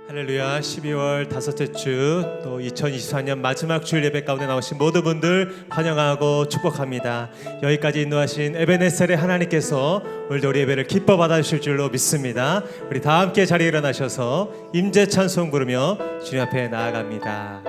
할렐루야. 12월 다섯째 주 또 2024년 마지막 주일 예배 가운데 나오신 모든 분들 환영하고 축복합니다. 여기까지 인도하신 에베네셀의 하나님께서 오늘도 우리 예배를 기뻐 받아주실 줄로 믿습니다. 우리 다 함께 자리에 일어나셔서 임재 찬송 부르며 주님 앞에 나아갑니다.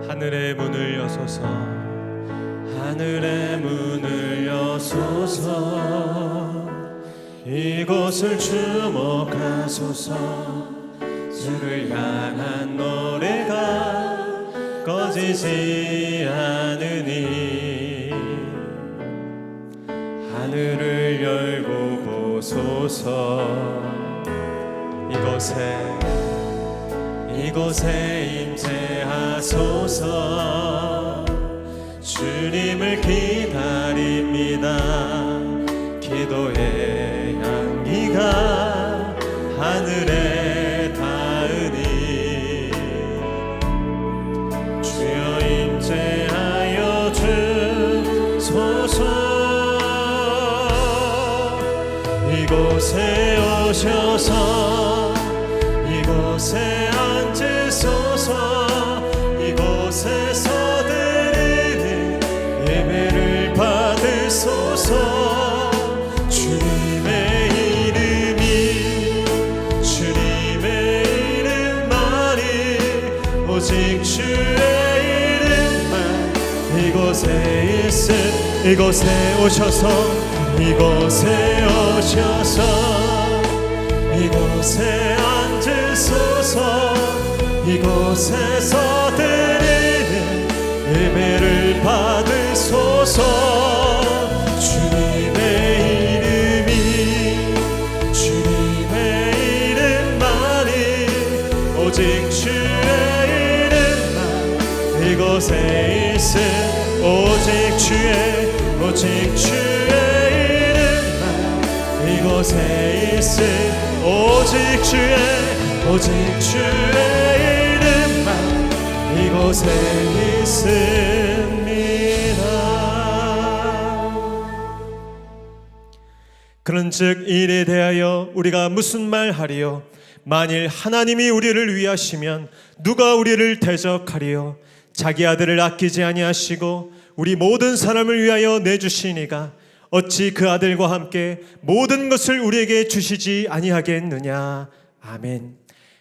하늘의 문을 여소서, 하늘의 문을 여소서, 이곳을 주목하소서. 주를 향한 노래가 꺼지지 않으니 하늘을 열고 보소서. 이곳에 임재하소서. 주님을 기다립니다. 기도의 향기가 하늘에 닿으니 주여 임재하여 주소서. 이곳에 오셔서 이곳에 앉으소서. 이곳에서 드리는 예배를 받으소서. 주님의 이름만이 오직 주의 이름만 이곳에 오셔서 이곳에 앉으소서. 이곳에서 드리는 예배를 받으소서. 주님의 이름만이 오직 주의 이름만 이곳에 있음. 오직 주의 이름만 이곳에 있음. 오직 주의 이름만 이곳에 있습니다. 그런즉 이 일에 대하여 우리가 무슨 말하리요? 만일 하나님이 우리를 위하시면 누가 우리를 대적하리요? 자기 아들을 아끼지 아니하시고 우리 모든 사람을 위하여 내주시니가 어찌 그 아들과 함께 모든 것을 우리에게 주시지 아니하겠느냐. 아멘.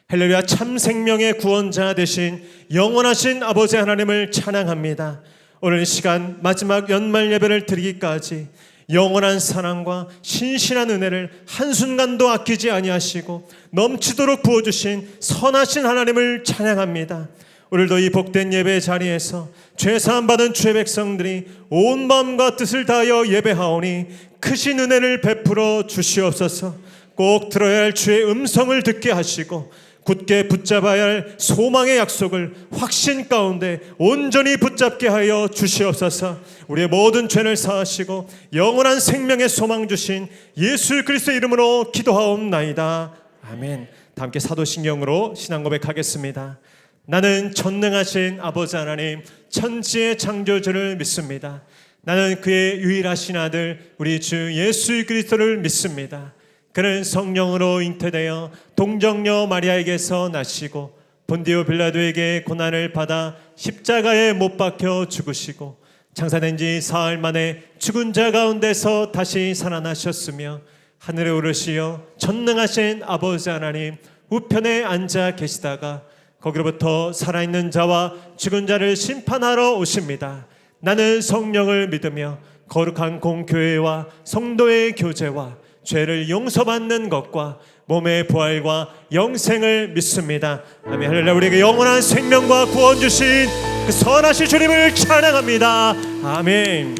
할렐루야. 참 생명의 구원자 되신 영원하신 아버지 하나님을 찬양합니다. 오늘 시간 마지막 연말 예배를 드리기까지 영원한 사랑과 신실한 은혜를 한순간도 아끼지 아니하시고 넘치도록 부어주신 선하신 하나님을 찬양합니다. 오늘도 이 복된 예배 자리에서 죄사함 받은 주의 백성들이 온 마음과 뜻을 다하여 예배하오니 크신 은혜를 베풀어 주시옵소서. 꼭 들어야 할 주의 음성을 듣게 하시고 굳게 붙잡아야 할 소망의 약속을 확신 가운데 온전히 붙잡게 하여 주시옵소서. 우리의 모든 죄를 사하시고 영원한 생명의 소망 주신 예수 그리스도의 이름으로 기도하옵나이다. 아멘. 다 함께 사도신경으로 신앙 고백하겠습니다. 나는 전능하신 아버지 하나님 천지의 창조주를 믿습니다. 나는 그의 유일하신 아들 우리 주 예수 그리스도를 믿습니다. 그는 성령으로 잉태되어 동정녀 마리아에게서 나시고 본디오 빌라도에게 고난을 받아 십자가에 못 박혀 죽으시고 장사된 지 사흘 만에 죽은 자 가운데서 다시 살아나셨으며 하늘에 오르시어 전능하신 아버지 하나님 우편에 앉아 계시다가 거기로부터 살아있는 자와 죽은 자를 심판하러 오십니다. 나는 성령을 믿으며 거룩한 공교회와 성도의 교제와 죄를 용서받는 것과 몸의 부활과 영생을 믿습니다. 아멘. 할렐루야. 우리에게 영원한 생명과 구원 주신 그 선하신 주님을 찬양합니다. 아멘.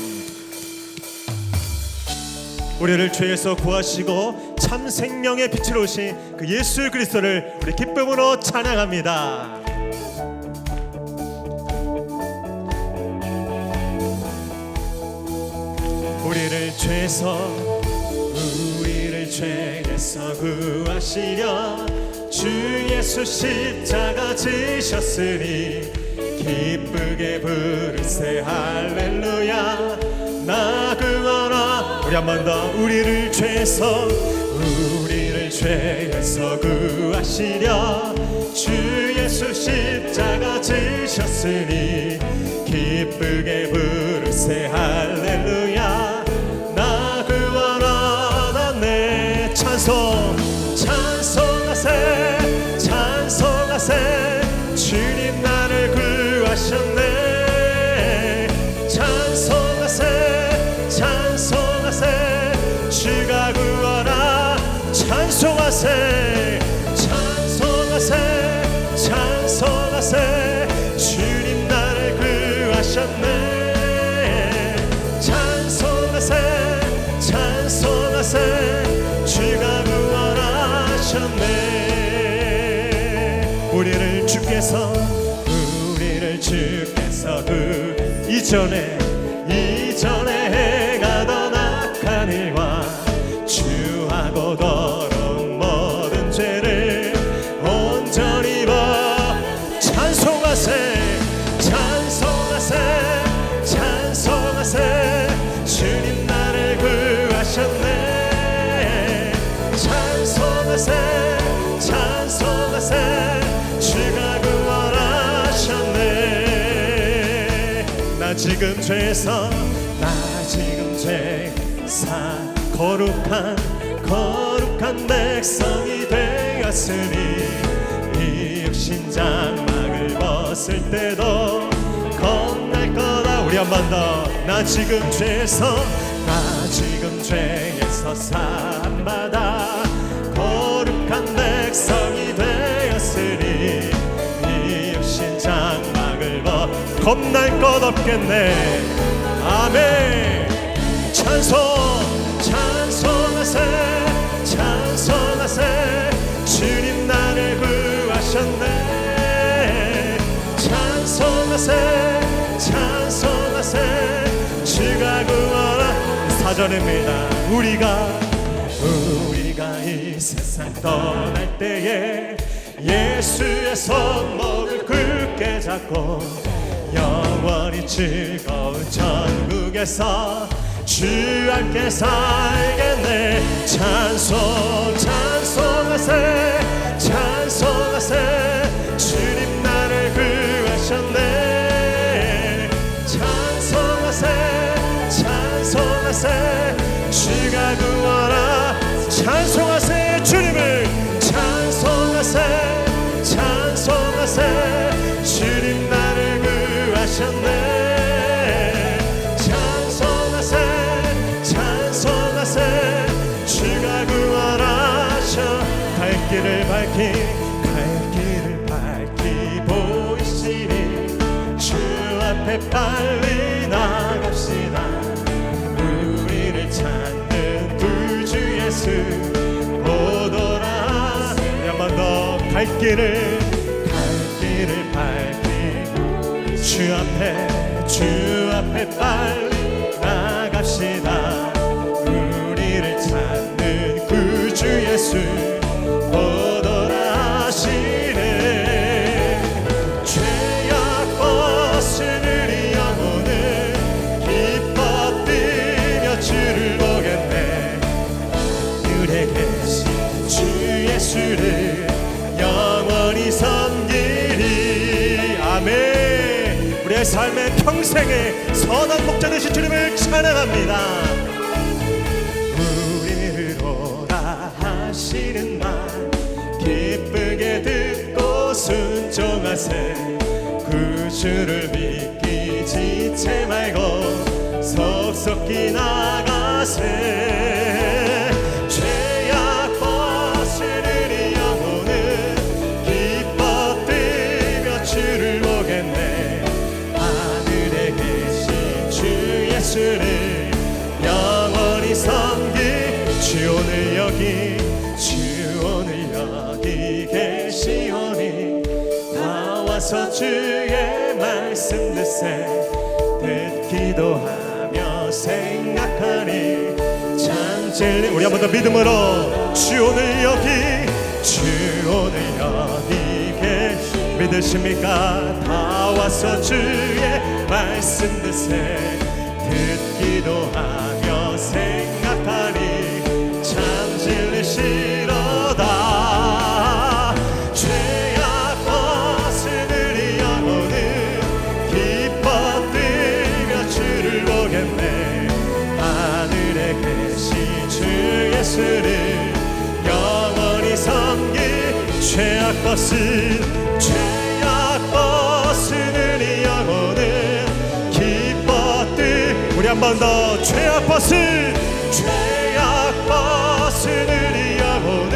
우리를 죄에서 구하시고 참 생명의 빛으로 오신 그 예수 그리스도를 우리 기쁨으로 찬양합니다. 우리를 죄에서 구하시려 주 예수 십자가 지셨으니 기쁘게 부르세 할렐루야. 나 구하라. 우리 한 번 더. 우리를 죄에서 구하시려 주 예수 십자가 지셨으니 기쁘게 부르세 할렐루야. 나 구하라. 나 내 찬송하세 찬송하세 주님 나를 구하셨네. 찬송하세 찬송하세 주가 구하라. 찬송하세 찬송하세 찬송하세 주님 나를 구하셨네. 찬송하세 찬송하세 주가 구원하셨네. 우리를 주께서 그 이전에 행하던 악한 일과 주하고 더러운 모든 죄를 온전히 찬송하세 찬송하세 찬송하세 주님 나를 구하셨네. 찬송하세 찬송하세 주가 구원하셨네. 나 지금 죄에서 거룩한 백성이 되었으니 이 육신 장막을 벗을 때도 겁날 거다. 우리 한 번 더. 나 지금 죄에서 사함받아 거룩한 백성이 되었으니 이 육신 장막을 겁날 것 없겠네. 아멘. 찬송하세 찬송하세 주님 나를 구하셨네. 찬송하세 찬송하세 주가 구하라. 4절입니다. 우리가 이 세상 떠날 때에 예수의 손목을 굳게 잡고 영원히 즐거운 천국에서 주 함께 살겠네. 찬송하세 찬송하세 주님 나를 구하셨네. 찬송하세 찬송하세 주가 구하라. 찬송하세 주님을 찬송하세 찬송하세 주님 나를 구하셨네. 찬송하세 찬송하세 주가 구원하셔. 갈 길을 밝히 보이시니 주 앞에 빨리 나갑시다. 우리를 찾는 구주 예수 보더라. 한 번 더. 갈 길을 밝히 주 앞에 빨리 나갑시다. 우리를 찾는 구주 예수 보더라 하시네. 죄악 벗은 우리 영혼은 기뻐 뛰며 주를 보겠네. 그래 계신 주 예수를 영원히 섬기리. 아멘. 우리의 삶의 평생에 선한 목자 되신 주님을 찬양합니다. 우리를 오라 하시는 말 기쁘게 듣고 순종하세. 구주를 믿기 지체 말고 속속히 나가세. 죄악 벗은 우리 영혼은 기뻐 뛰며 주를 보겠네. 하늘에 계신 주 예수를 영원히 섬기. 주 오늘 여기 계시오니 나와서 주의 말씀 듣기도 하며 생각하니 참 진리. 우리 한 번 더 믿음으로 주 오늘 여기 주 오늘 여기 계시 믿으십니까? 다 와서 주의 말씀 듣기도 하며 생각하니 참 진리시로다. 죄악 벗으느니 영혼은 기뻐 뛰며 주를 보겠네. 하늘에 계신 주 예수를 영원히 섬기 죄악 벗으느니 영혼은 기뻐 우리 한 번 더 죄악 벗으느니 영혼은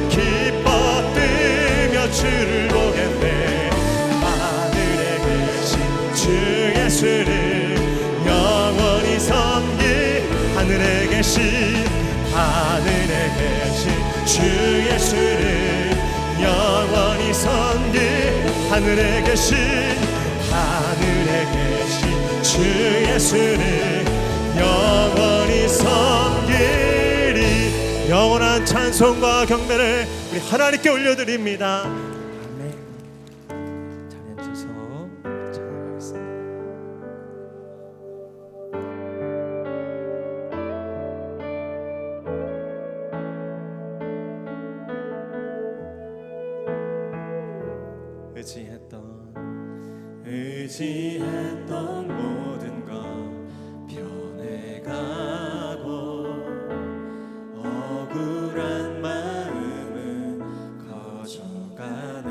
기뻐 뛰며 주를 보겠네. 하늘에 계신 주 예수를 영원히 섬기 하늘에 계신 주 예수를 영원히 섬기 하늘에 계신 주 예수를 영원히 섬기리. 영원한 찬송과 경배를 우리 하나님께 올려드립니다. 아멘. 자리 앉아서 찬양하겠습니다. 의지했던 모든 것 변해가고 억울한 마음은 커져가네.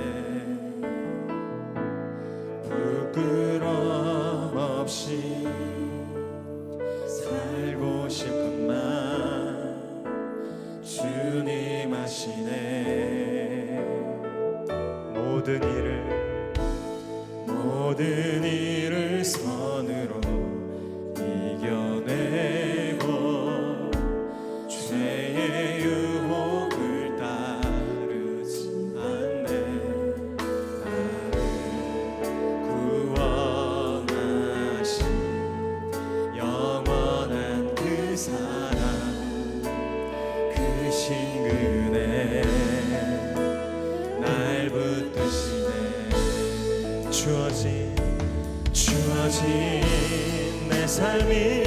부끄러움 없이 살고 싶은 맘 주님 아시네. 모든 일을 선으로 이겨내고 죄의 유혹을 따르지 않네. 나를 구원하신 영원한 그 사랑 크신 그네 날 붙드시네. 주어진 내 삶이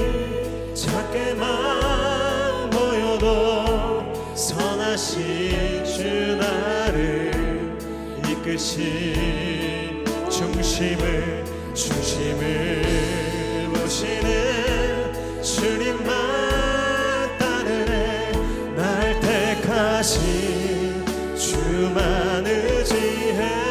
작게만 보여도 선하신 주 나를 이끄신 중심을 보시는 주님만 따르네. 날 택하신 주만 의지해.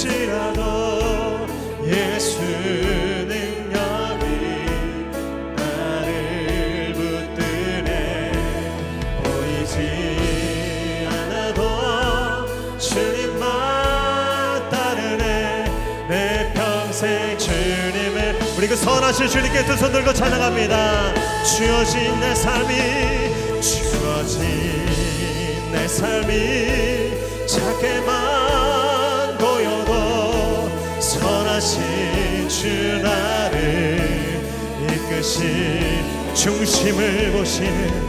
무너질지라도 예수 능력이 나를 붙드네. 보이지 않아도 주님만 따르네. 내 평생 주님을 우리 그 선하신 주님께 두 손 들고 찬양합니다. 주어진 내 삶이 작게만 보여도 선하신 주 나를 이끄신 중심을 보시는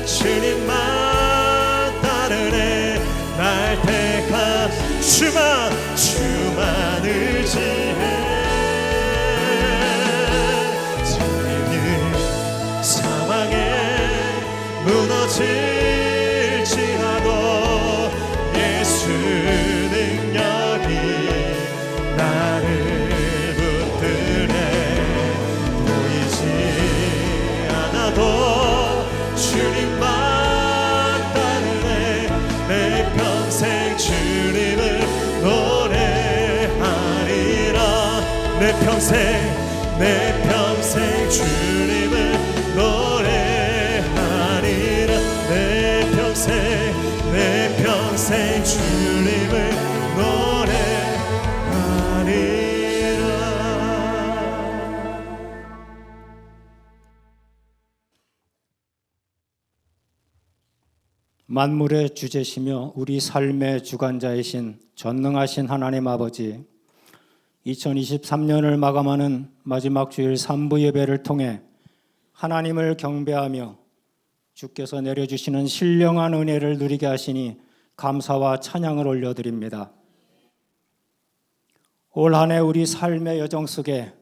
주님만 따르네. 날 택한 주만 의지해. 무너질지라도 예수 능력이 나를 붙드네. 보이지 않아도 주님만 따르네. 내 평생 주님을 노래하리라. 내 평생 주님을 노래하리라. 내 평생 주님을 노래하리라. 만물의 주제시며 우리 삶의 주관자이신 전능하신 하나님 아버지, 2023년을 마감하는 마지막 주일 3부 예배를 통해 하나님을 경배하며 주께서 내려주시는 신령한 은혜를 누리게 하시니 감사와 찬양을 올려드립니다. 올 한 해 우리 삶의 여정 속에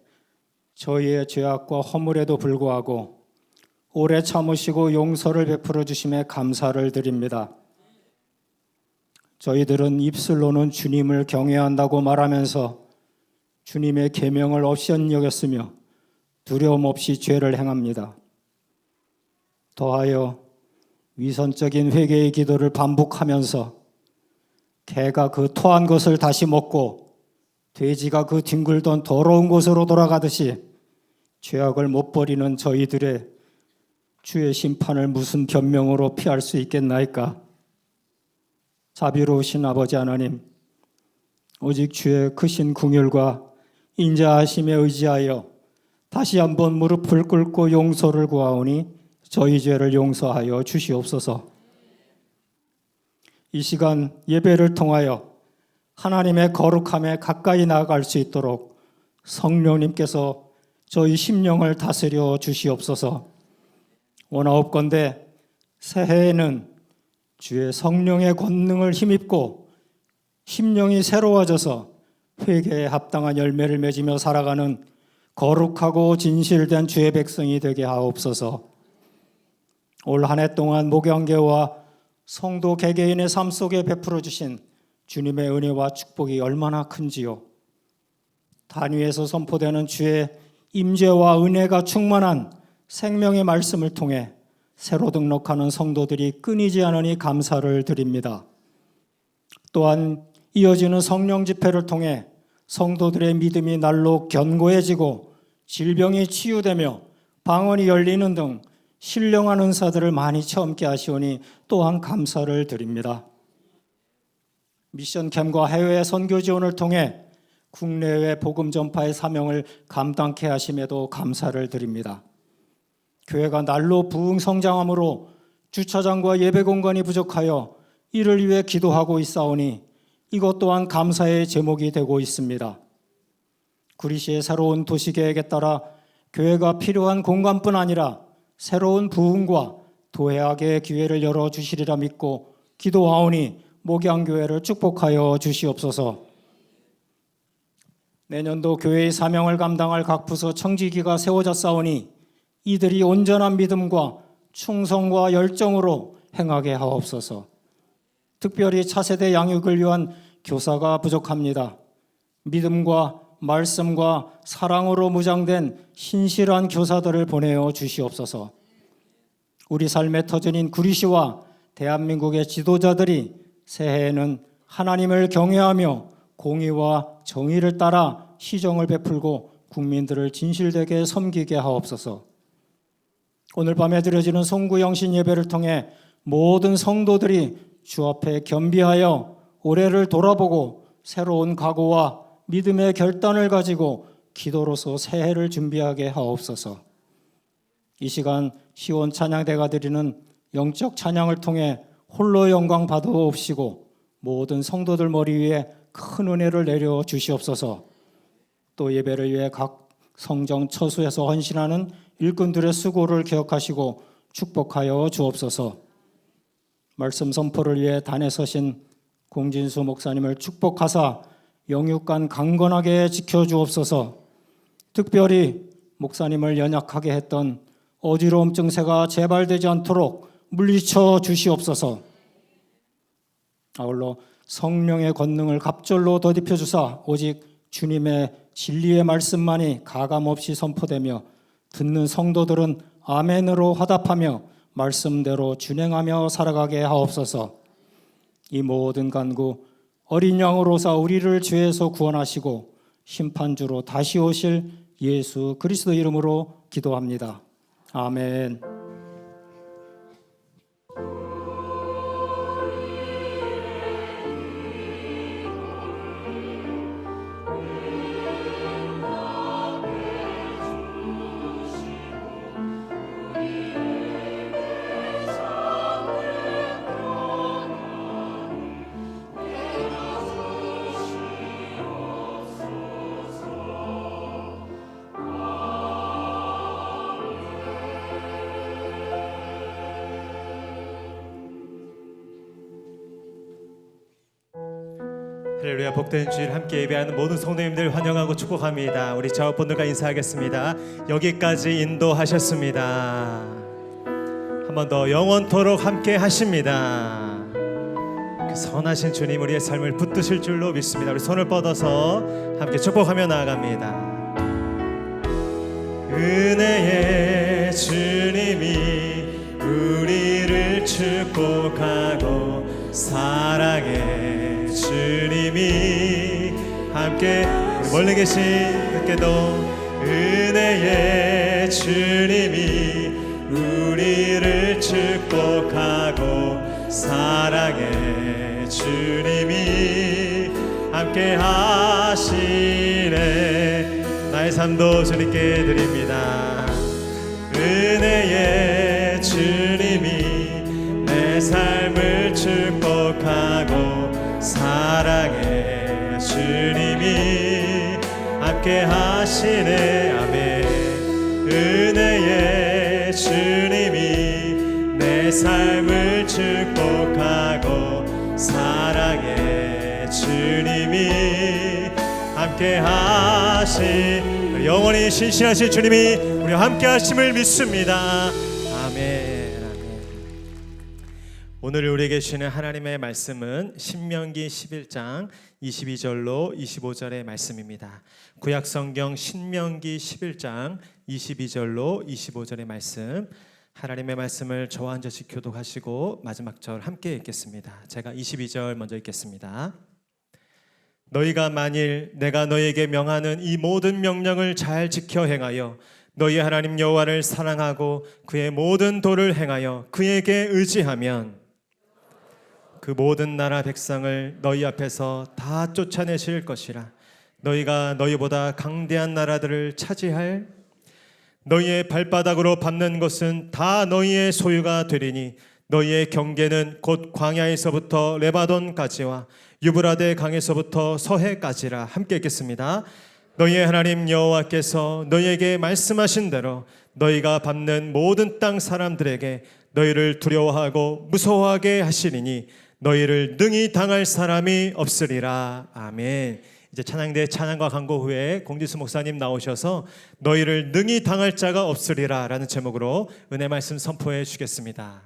저희의 죄악과 허물에도 불구하고 오래 참으시고 용서를 베풀어 주심에 감사를 드립니다. 저희들은 입술로는 주님을 경외한다고 말하면서 주님의 계명을 없이 여겼으며 두려움 없이 죄를 행합니다. 더하여 위선적인 회개의 기도를 반복하면서 개가 그 토한 것을 다시 먹고 돼지가 그 뒹굴던 더러운 곳으로 돌아가듯이 죄악을 못 버리는 저희들의 주의 심판을 무슨 변명으로 피할 수 있겠나이까? 자비로우신 아버지 하나님, 오직 주의 크신 긍휼과 인자하심에 의지하여 다시 한번 무릎을 꿇고 용서를 구하오니 저희 죄를 용서하여 주시옵소서. 이 시간 예배를 통하여 하나님의 거룩함에 가까이 나아갈 수 있도록 성령님께서 저희 심령을 다스려 주시옵소서. 원하옵건대 새해에는 주의 성령의 권능을 힘입고 심령이 새로워져서 회개에 합당한 열매를 맺으며 살아가는 거룩하고 진실된 주의 백성이 되게 하옵소서. 올 한 해 동안 목양계와 성도 개개인의 삶 속에 베풀어 주신 주님의 은혜와 축복이 얼마나 큰지요. 단위에서 선포되는 주의 임재와 은혜가 충만한 생명의 말씀을 통해 새로 등록하는 성도들이 끊이지 않으니 감사를 드립니다. 또한 이어지는 성령 집회를 통해 성도들의 믿음이 날로 견고해지고 질병이 치유되며 방언이 열리는 등 신령한 은사들을 많이 체험케 하시오니 또한 감사를 드립니다. 미션 캠과 해외 선교 지원을 통해 국내외 복음 전파의 사명을 감당케 하심에도 감사를 드립니다. 교회가 날로 부흥 성장함으로 주차장과 예배 공간이 부족하여 이를 위해 기도하고 있사오니 이것 또한 감사의 제목이 되고 있습니다. 구리시의 새로운 도시계획에 따라 교회가 필요한 공간뿐 아니라 새로운 부흥과 도약의 기회를 열어주시리라 믿고 기도하오니 목양교회를 축복하여 주시옵소서. 내년도 교회의 사명을 감당할 각 부서 청지기가 세워졌사오니 이들이 온전한 믿음과 충성과 열정으로 행하게 하옵소서. 특별히 차세대 양육을 위한 교사가 부족합니다. 믿음과 말씀과 사랑으로 무장된 신실한 교사들을 보내어 주시옵소서. 우리 삶의 터전인 구리시와 대한민국의 지도자들이 새해에는 하나님을 경외하며 공의와 정의를 따라 시정을 베풀고 국민들을 진실되게 섬기게 하옵소서. 오늘 밤에 드려지는 송구영신 예배를 통해 모든 성도들이 주 앞에 겸비하여 올해를 돌아보고 새로운 각오와 믿음의 결단을 가지고 기도로서 새해를 준비하게 하옵소서. 이 시간 시온 찬양대가 드리는 영적 찬양을 통해 홀로 영광 받아옵시고 모든 성도들 머리 위에 큰 은혜를 내려 주시옵소서. 또 예배를 위해 각 성정 처수에서 헌신하는 일꾼들의 수고를 기억하시고 축복하여 주옵소서. 말씀 선포를 위해 단에 서신 공진수 목사님을 축복하사 영육간 강건하게 지켜주옵소서. 특별히 목사님을 연약하게 했던 어지러움 증세가 재발되지 않도록 물리쳐 주시옵소서. 아울러 성령의 권능을 갑절로 더딥혀 주사 오직 주님의 진리의 말씀만이 가감없이 선포되며 듣는 성도들은 아멘으로 화답하며 말씀대로 준행하며 살아가게 하옵소서. 이 모든 간구 어린 양으로서 우리를 죄에서 구원하시고 심판주로 다시 오실 예수 그리스도 이름으로 기도합니다. 아멘. 할렐루야. 복된 주일 함께 예배하는 모든 성도님들 환영하고 축복합니다. 우리 자업분들과 인사하겠습니다. 여기까지 인도하셨습니다. 한 번 더 영원토록 함께 하십니다. 그 선하신 주님 우리의 삶을 붙드실 줄로 믿습니다. 우리 손을 뻗어서 함께 축복하며 나아갑니다. 은혜의 주님이 우리를 축복하고 사랑의 주님이 함께 우리 멀리 계신 그께도 은혜의 주님이 우리를 축복하고 사랑의 주님이 함께 하시네. 나의 삶도 주님께 드립니다. 은혜의 주님이 내 삶을 축복하고 사랑의 주님이 함께 하시네. 아멘. 은혜의 주님이 내 삶을 축복하고 사랑의 주님이 함께 하신 영원히 신실하신 주님이 우리와 함께 하심을 믿습니다. 아멘. 아멘. 오늘 우리에게 주시는 하나님의 말씀은 신명기 11장 22절로 25절의 말씀입니다. 구약성경 신명기 11장 22절로 25절의 말씀, 하나님의 말씀을 저와 한 절씩 교독하시고 마지막 절 함께 읽겠습니다. 제가 22절 먼저 읽겠습니다. 너희가 만일 내가 너희에게 명하는 이 모든 명령을 잘 지켜 행하여 너희 하나님 여호와를 사랑하고 그의 모든 도를 행하여 그에게 의지하면 그 모든 나라 백성을 너희 앞에서 다 쫓아내실 것이라. 너희가 너희보다 강대한 나라들을 차지할 너희의 발바닥으로 밟는 것은 다 너희의 소유가 되리니 너희의 경계는 곧 광야에서부터 레바논까지와 유브라데 강에서부터 서해까지라. 함께 읽겠습니다. 너희의 하나님 여호와께서 너희에게 말씀하신 대로 너희가 밟는 모든 땅 사람들에게 너희를 두려워하고 무서워하게 하시리니 너희를 능히 당할 사람이 없으리라. 아멘. 이제 찬양대 찬양과 광고 후에 공지수 목사님 나오셔서 너희를 능히 당할 자가 없으리라 라는 제목으로 은혜 말씀 선포해 주겠습니다.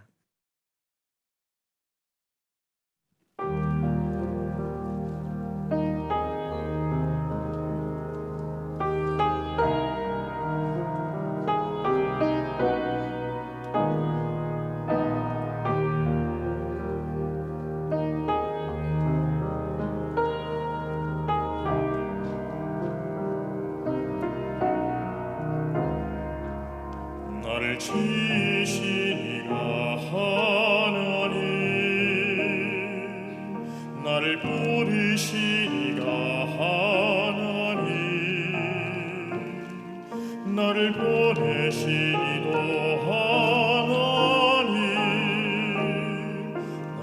나를 지으시니가 하나님, 나를 부르시니가 하나님, 나를 보내시니도 하나님,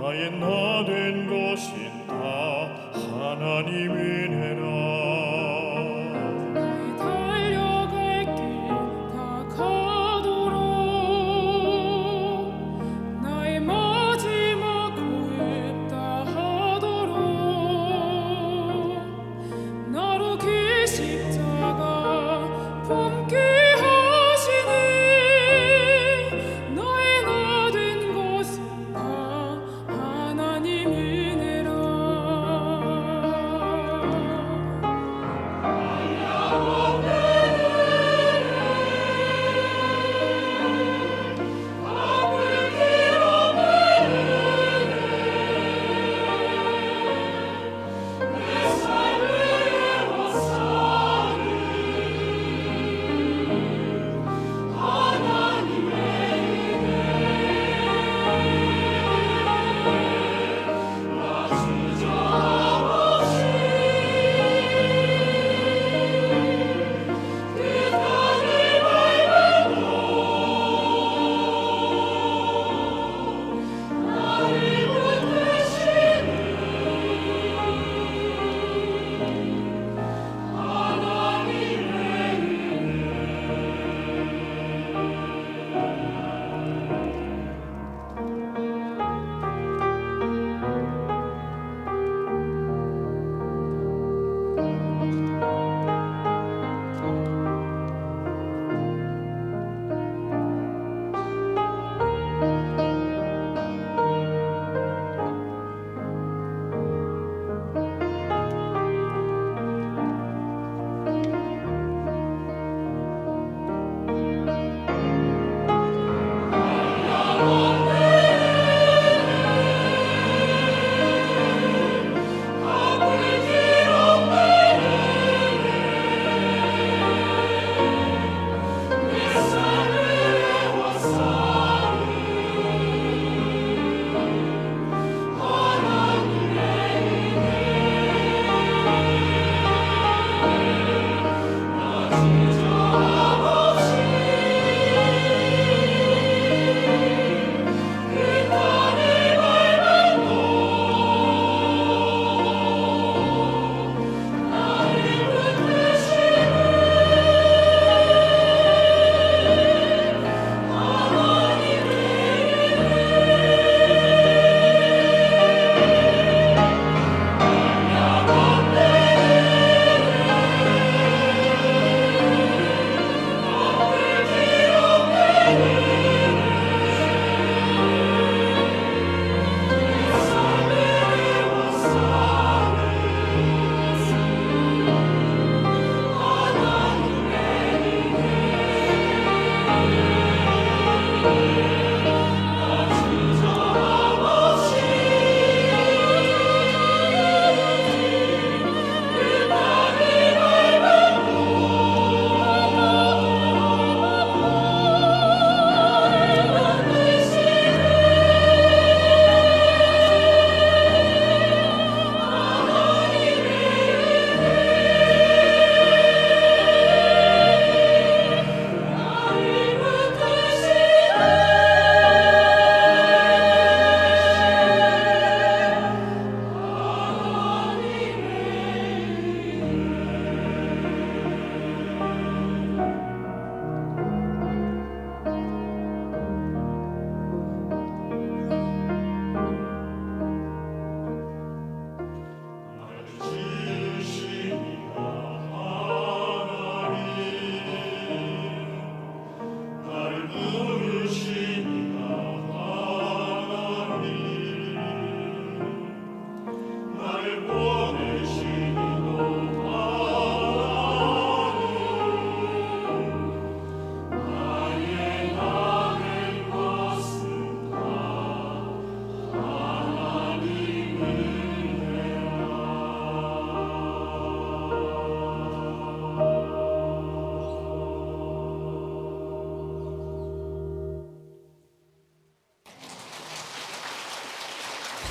나의 나 된 것은 다 하나님 은혜라.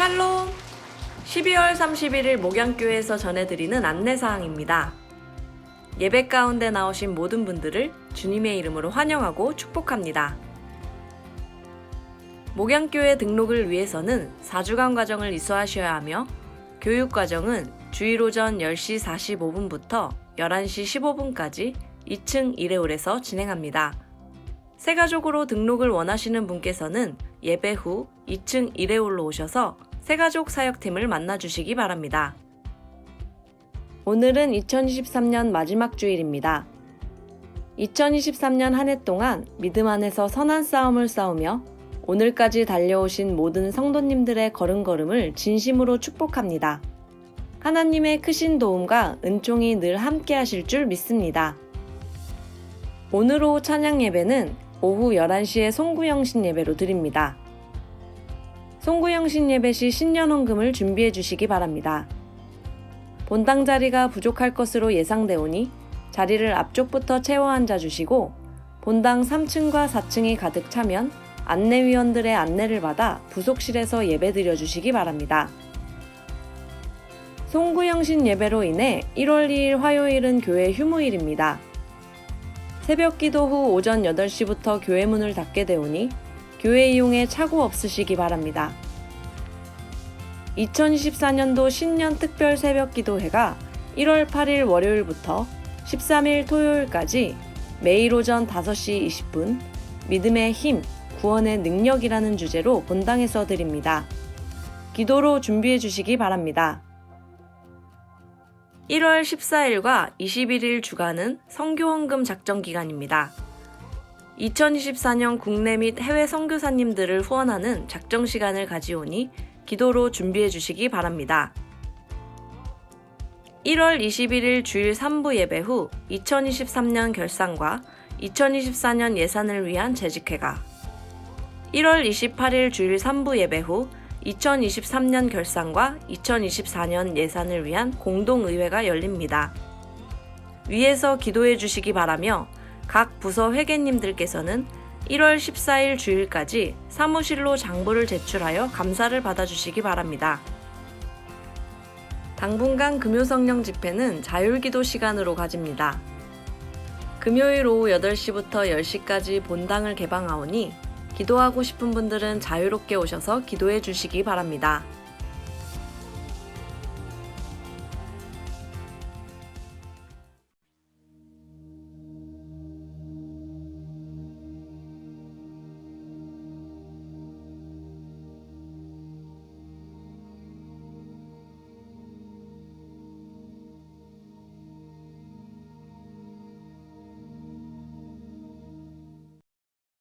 샬롬! 12월 31일 목양교회에서 전해드리는 안내사항입니다. 예배 가운데 나오신 모든 분들을 주님의 이름으로 환영하고 축복합니다. 목양교회 등록을 위해서는 4주간 과정을 이수하셔야 하며 교육과정은 주일 오전 10시 45분부터 11시 15분까지 2층 1회홀에서 진행합니다. 새가족으로 등록을 원하시는 분께서는 예배 후 2층 1회홀로 오셔서 새가족 사역팀을 만나주시기 바랍니다. 오늘은 2023년 마지막 주일입니다. 2023년 한 해 동안 믿음 안에서 선한 싸움을 싸우며 오늘까지 달려오신 모든 성도님들의 걸음걸음을 진심으로 축복합니다. 하나님의 크신 도움과 은총이 늘 함께 하실 줄 믿습니다. 오늘 오후 찬양 예배는 오후 11시에 송구영신 예배로 드립니다. 송구영신 예배 시 신년헌금을 준비해 주시기 바랍니다. 본당 자리가 부족할 것으로 예상되오니 자리를 앞쪽부터 채워 앉아 주시고 본당 3층과 4층이 가득 차면 안내위원들의 안내를 받아 부속실에서 예배 드려 주시기 바랍니다. 송구영신 예배로 인해 1월 2일 화요일은 교회 휴무일입니다. 새벽 기도 후 오전 8시부터 교회 문을 닫게 되오니 교회 이용에 착오 없으시기 바랍니다. 2024년도 신년 특별 새벽 기도회가 1월 8일 월요일부터 13일 토요일까지 매일 오전 5시 20분 믿음의 힘, 구원의 능력이라는 주제로 본당에서 드립니다. 기도로 준비해 주시기 바랍니다. 1월 14일과 21일 주간은 선교헌금 작정 기간입니다. 2024년 국내 및 해외 선교사님들을 후원하는 작정 시간을 가지오니 기도로 준비해 주시기 바랍니다. 1월 21일 주일 3부 예배 후 2023년 결산과 2024년 예산을 위한 재직회가 1월 28일 주일 3부 예배 후 2023년 결산과 2024년 예산을 위한 공동의회가 열립니다. 위에서 기도해 주시기 바라며 각 부서 회계님들께서는 1월 14일 주일까지 사무실로 장부를 제출하여 감사를 받아주시기 바랍니다. 당분간 금요성령 집회는 자율기도 시간으로 가집니다. 금요일 오후 8시부터 10시까지 본당을 개방하오니 기도하고 싶은 분들은 자유롭게 오셔서 기도해 주시기 바랍니다.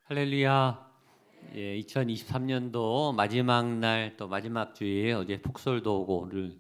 할렐루야. 2023년도 마지막 날 또 마지막 주일 어제 폭설도 오고 오늘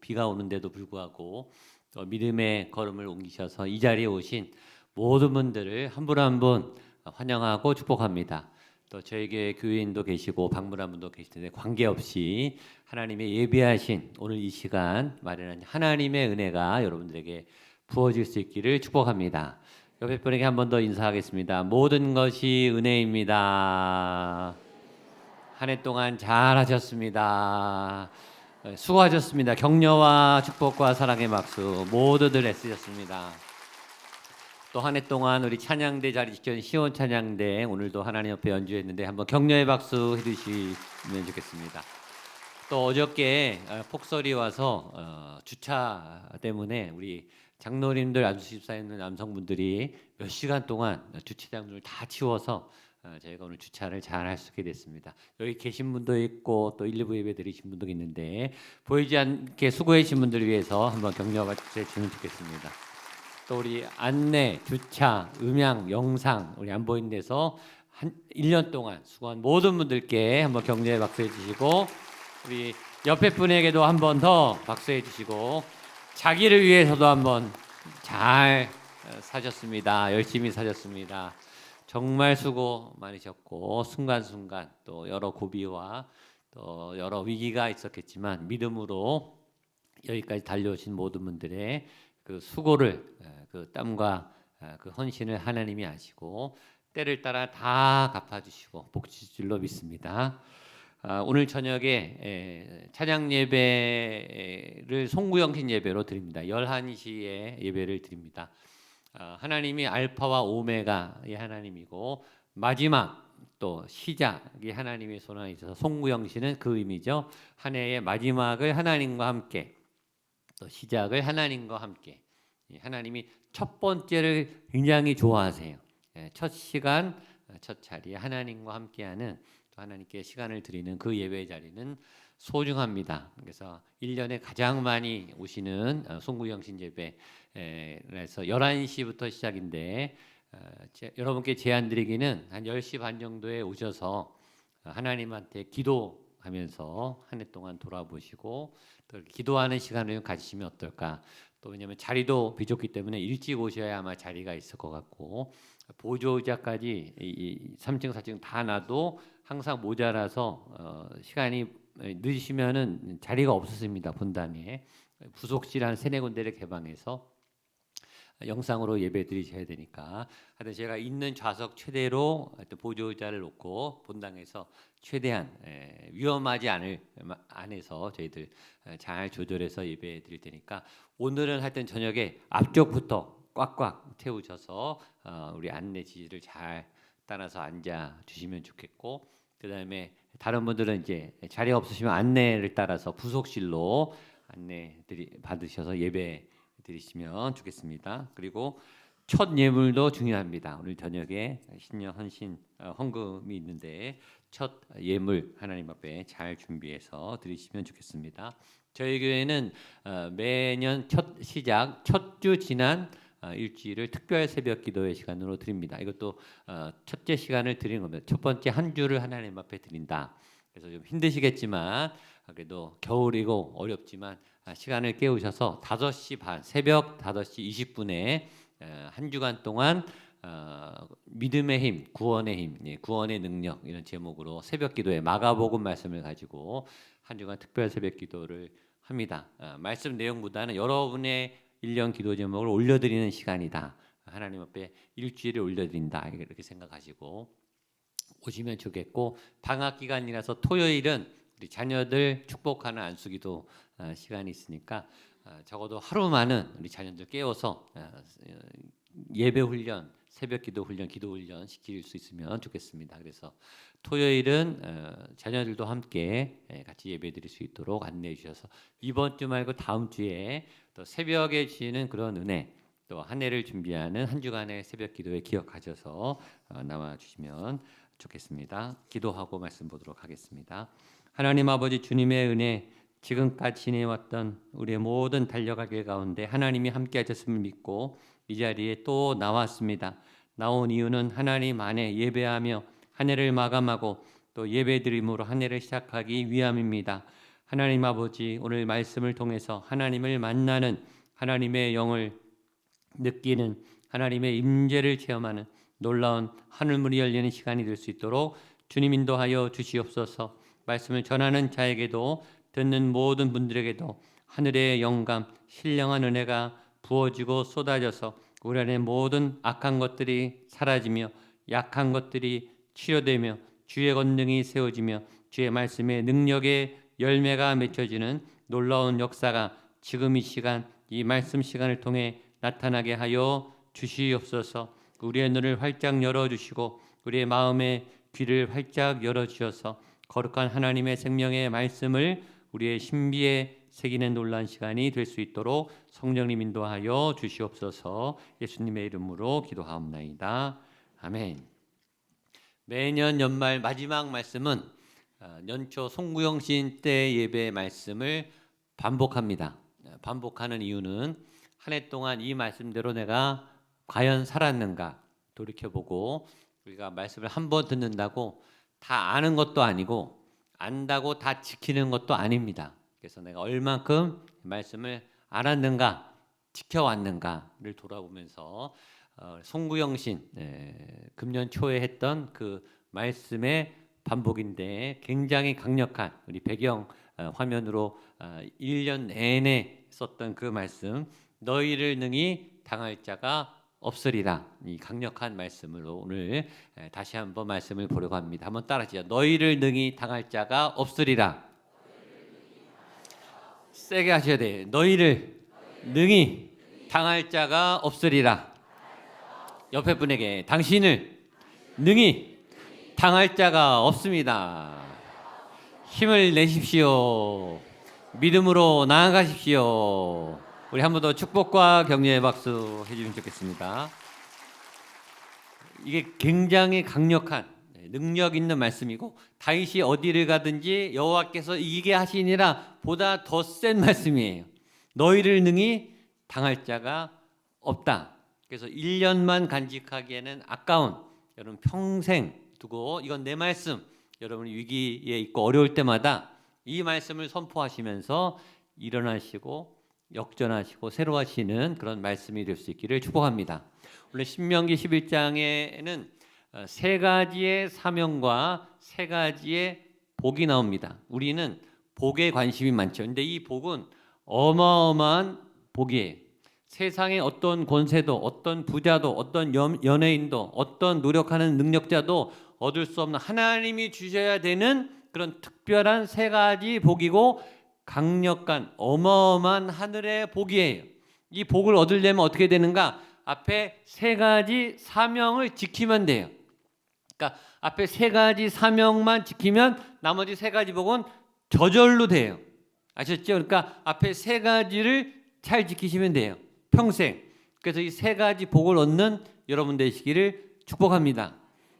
비가 오는데도 불구하고 또 믿음의 걸음을 옮기셔서 이 자리에 오신 모든 분들을 한 분 한 분 환영하고 축복합니다. 또 저에게 교회인도 계시고 방문한 분도 계실 텐데 관계없이 하나님의 예비하신 오늘 이 시간 마련한 하나님의 은혜가 여러분들에게 부어질 수 있기를 축복합니다. 옆에 분에게 한 번 더 인사하겠습니다. 모든 것이 은혜입니다. 한 해 동안 잘하셨습니다. 수고하셨습니다. 격려와 축복과 사랑의 박수 모두들 애쓰셨습니다. 또 한 해 동안 우리 찬양대 자리 지켜준 시온 찬양대 오늘도 하나님 옆에 연주했는데 한번 격려의 박수 해주시면 좋겠습니다. 또 어저께 폭설이 와서 주차 때문에 우리 장로님들 안수집사에 있는 남성분들이 몇 시간 동안 주차장을 다 치워서 저희가 오늘 주차를 잘 할 수 있게 됐습니다. 여기 계신 분도 있고 또 1, 2부 예배 드리신 분도 있는데 보이지 않게 수고해 주신 분들을 위해서 한번 격려해 주시면 좋겠습니다. 또 우리 안내, 주차, 음향, 영상 우리 안 보이는 데서 한 1년 동안 수고한 모든 분들께 한번 격려의 박수해 주시고 우리 옆에 분에게도 한 번 더 박수해 주시고 자기를 위해서도 한번 잘 사셨습니다. 열심히 사셨습니다. 정말 수고 많으셨고 순간순간 또 여러 고비와 또 여러 위기가 있었겠지만 믿음으로 여기까지 달려오신 모든 분들의 그 수고를 그 땀과 그 헌신을 하나님이 아시고 때를 따라 다 갚아주시고 복 주실 줄로 믿습니다. 오늘 저녁에 찬양 예배를 송구영신 예배로 드립니다. 11시에 예배를 드립니다. 하나님이 알파와 오메가의 하나님이고 마지막 또 시작이 하나님의 손 안에 있어서 송구영신은 그 의미죠. 한 해의 마지막을 하나님과 함께 또 시작을 하나님과 함께. 하나님이 첫 번째를 굉장히 좋아하세요. 첫 시간, 첫 자리에 하나님과 함께하는 또 하나님께 시간을 드리는 그 예배 자리는 소중합니다. 그래서 1년에 가장 많이 오시는 송구영신 예배에서 11시부터 시작인데 여러분께 제안 드리기는 한 10시 반 정도에 오셔서 하나님한테 기도하면서 한 해 동안 돌아보시고 또 기도하는 시간을 가지시면 어떨까. 또 왜냐하면 자리도 부족기 때문에 일찍 오셔야 아마 자리가 있을 것 같고 보조의자까지 이 3층 4층 다 놔도 항상 모자라서 시간이 늦으시면은 자리가 없었습니다. 본당에 부속실 한 3-4군데를 개방해서 영상으로 예배 드리셔야 되니까 하여튼 제가 있는 좌석 최대로 보조의자를 놓고 본당에서 최대한 위험하지 않을 안에서 저희들 잘 조절해서 예배 드릴 테니까 오늘은 하여튼 저녁에 앞쪽부터 꽉꽉 태우셔서 우리 안내 지시를 잘 따라서 앉아 주시면 좋겠고 그다음에 다른 분들은 이제 자리 없으시면 안내를 따라서 부속실로 안내 받으셔서 예배 드리시면 좋겠습니다. 그리고 첫 예물도 중요합니다. 오늘 저녁에 신년 헌신 헌금이 있는데 첫 예물 하나님 앞에 잘 준비해서 드리시면 좋겠습니다. 저희 교회는 매년 첫 시작 첫 주 지난 일주일을 특별 새벽 기도의 시간으로 드립니다. 이것도 첫째 시간을 드리는 겁니다. 첫 번째 한 주를 하나님 앞에 드린다. 그래서 좀 힘드시겠지만 그래도 겨울이고 어렵지만 시간을 깨우셔서 5시 반 새벽 5시 20분에 한 주간 동안 믿음의 힘, 구원의 힘, 구원의 능력 이런 제목으로 새벽 기도에 마가복음 말씀을 가지고 한 주간 특별 새벽 기도를 합니다. 말씀 내용보다는 여러분의 1년 기도 제목을 올려드리는 시간이다. 하나님 앞에 일주일을 올려드린다. 이렇게 생각하시고 오시면 좋겠고 방학 기간이라서 토요일은 우리 자녀들 축복하는 안수기도 시간이 있으니까 적어도 하루만은 우리 자녀들 깨워서 예배 훈련, 새벽 기도 훈련, 기도 훈련 시킬 수 있으면 좋겠습니다. 그래서 토요일은 자녀들도 함께 같이 예배 드릴 수 있도록 안내해 주셔서 이번 주 말고 다음 주에 또 새벽에 주시는 그런 은혜 또 한 해를 준비하는 한 주간의 새벽 기도에 기억하셔서 나와 주시면 좋겠습니다. 기도하고 말씀 보도록 하겠습니다. 하나님 아버지 주님의 은혜 지금까지 지내왔던 우리의 모든 달려갈 길 가운데 하나님이 함께 하셨음을 믿고 이 자리에 또 나왔습니다. 나온 이유는 하나님 안에 예배하며 한 해를 마감하고 또 예배드림으로 한 해를 시작하기 위함입니다. 하나님 아버지 오늘 말씀을 통해서 하나님을 만나는 하나님의 영을 느끼는 하나님의 임재를 체험하는 놀라운 하늘문이 열리는 시간이 될 수 있도록 주님 인도하여 주시옵소서. 말씀을 전하는 자에게도 듣는 모든 분들에게도 하늘의 영감, 신령한 은혜가 부어지고 쏟아져서 우리 안에 모든 악한 것들이 사라지며 약한 것들이 치료되며 주의 권능이 세워지며 주의 말씀의 능력의 열매가 맺혀지는 놀라운 역사가 지금 이 시간, 이 말씀 시간을 통해 나타나게 하여 주시옵소서. 우리의 눈을 활짝 열어주시고 우리의 마음의 귀를 활짝 열어주셔서 거룩한 하나님의 생명의 말씀을 우리의 신비에 새기는 놀라운 시간이 될 수 있도록 성령님 인도하여 주시옵소서. 예수님의 이름으로 기도하옵나이다. 아멘. 매년 연말 마지막 말씀은 연초 송구영신 때 예배 말씀을 반복합니다. 반복하는 이유는 한 해 동안 이 말씀대로 내가 과연 살았는가 돌이켜보고 우리가 말씀을 한 번 듣는다고 다 아는 것도 아니고 안다고 다 지키는 것도 아닙니다. 그래서 내가 얼만큼 말씀을 알았는가 지켜왔는가를 돌아보면서 송구영신 금년 초에 했던 그 말씀의 반복인데 굉장히 강력한 우리 배경 화면으로 1년 내내 썼던 그 말씀 너희를 능히 당할 자가 없으리라. 이 강력한 말씀으로 오늘 다시 한번 말씀을 보려고 합니다. 한번 따라하시죠. 너희를 능히 당할 자가 없으리라. 세게 하셔야 돼요. 너희를 능히 당할 자가 없으리라. 옆에 분에게 당신을 능히 당할 자가 없습니다. 힘을 내십시오. 믿음으로 나아가십시오. 우리 한 번 더 축복과 격려의 박수 해주시면 좋겠습니다. 이게 굉장히 강력한 능력 있는 말씀이고 다윗이 어디를 가든지 여호와께서 이기게 하시니라 보다 더 센 말씀이에요. 너희를 능히 당할 자가 없다. 그래서 1년만 간직하기에는 아까운 여러분 평생 두고 이건 내 말씀 여러분 위기에 있고 어려울 때마다 이 말씀을 선포하시면서 일어나시고 역전하시고 새로 하시는 그런 말씀이 될 수 있기를 축복합니다. 원래 신명기 11장에는 세 가지의 사명과 세 가지의 복이 나옵니다. 우리는 복에 관심이 많죠. 근데 이 복은 어마어마한 복이에요. 세상의 어떤 권세도 어떤 부자도 어떤 연예인도 어떤 노력하는 능력자도 얻을 수 없는 하나님이 주셔야 되는 그런 특별한 세 가지 복이고 강력한 어마어마한 하늘의 복이에요. 이 복을 얻으려면 어떻게 되는가? 앞에 세 가지 사명을 지키면 돼요. 그러니까 앞에 세 가지 사명만 지키면 나머지 세 가지 복은 저절로 돼요. 아셨죠? 그러니까 앞에 세 가지를 잘 지키시면 돼요. 평생. 그래서 이 세 가지 복을 얻는 여러분 되시기를 축복합니다.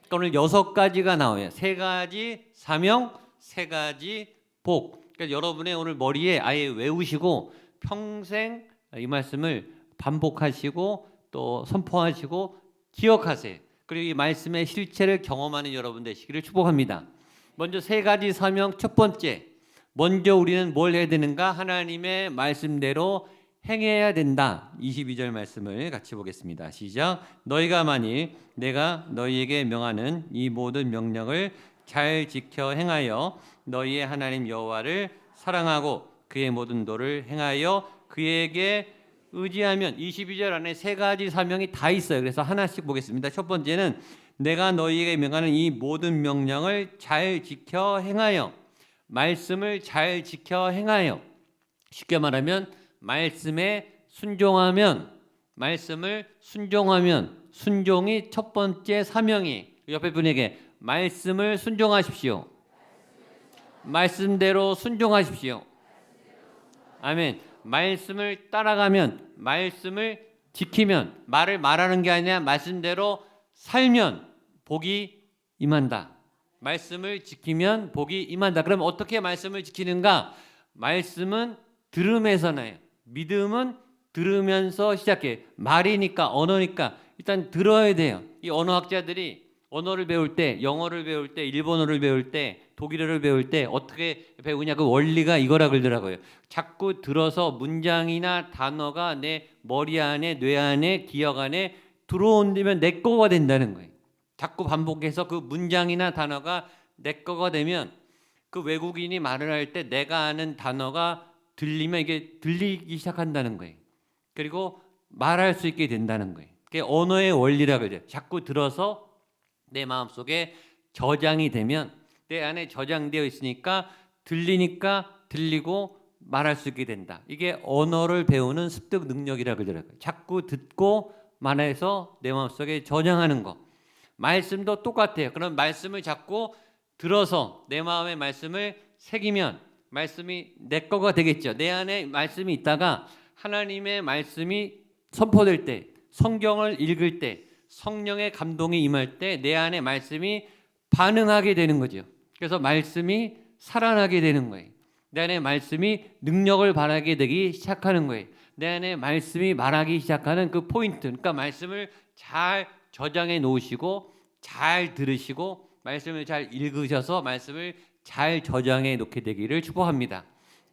그러니까 오늘 6가지가 나와요. 세 가지 사명, 세 가지 복. 그러니까 여러분의 오늘 머리에 아예 외우시고 평생 이 말씀을 반복하시고 또 선포하시고 기억하세요. 그리고 이 말씀의 실체를 경험하는 여러분 되시기를 축복합니다. 먼저 세 가지 사명 첫 번째. 먼저 우리는 뭘 해야 되는가? 하나님의 말씀대로 행해야 된다. 22절 말씀을 같이 보겠습니다. 시작. 너희가 만일 내가 너희에게 명하는 이 모든 명령을 잘 지켜 행하여 너희의 하나님 여호와를 사랑하고 그의 모든 도를 행하여 그에게 의지하면 22절 안에 세 가지 사명이 다 있어요. 그래서 하나씩 보겠습니다. 첫 번째는 내가 너희에게 명하는 이 모든 명령을 잘 지켜 행하여 말씀을 잘 지켜 행하여 쉽게 말하면 말씀에 순종하면 말씀을 순종하면 순종이 첫 번째 사명이 옆에 분에게 말씀을 순종하십시오. 말씀대로 순종하십시오. 아멘. 말씀을 따라가면 말씀을 지키면 말을 말하는 게 아니라 말씀대로 살면 복이 임한다. 말씀을 지키면 복이 임한다. 그럼 어떻게 말씀을 지키는가? 말씀은 들음에서 나요. 믿음은 들으면서 시작해. 말이니까 언어니까 일단 들어야 돼요. 이 언어학자들이 언어를 배울 때 영어를 배울 때 일본어를 배울 때 독일어를 배울 때 어떻게 배우냐 그 원리가 이거라 그러더라고요. 자꾸 들어서 문장이나 단어가 내 머리 안에 뇌 안에 기억 안에 들어온다면 내 거가 된다는 거예요. 자꾸 반복해서 그 문장이나 단어가 내 거가 되면 그 외국인이 말을 할 때 내가 아는 단어가 들리면 이게 들리기 시작한다는 거예요. 그리고 말할 수 있게 된다는 거예요. 그게 언어의 원리라고 그러죠. 자꾸 들어서 내 마음속에 저장이 되면 내 안에 저장되어 있으니까 들리니까 들리고 말할 수 있게 된다. 이게 언어를 배우는 습득 능력이라고 그러더라고요. 자꾸 듣고 말해서 내 마음속에 저장하는 거. 말씀도 똑같아요. 그럼 말씀을 자꾸 들어서 내 마음의 말씀을 새기면 말씀이 내 거가 되겠죠. 내 안에 말씀이 있다가 하나님의 말씀이 선포될 때 성경을 읽을 때 성령의 감동이 임할 때 내 안에 말씀이 반응하게 되는 거죠. 그래서 말씀이 살아나게 되는 거예요. 내 안에 말씀이 능력을 발하게 되기 시작하는 거예요. 내 안에 말씀이 말하기 시작하는 그 포인트. 그러니까 말씀을 잘 저장해 놓으시고 잘 들으시고 말씀을 잘 읽으셔서 말씀을 잘 저장해 놓게 되기를 축복합니다.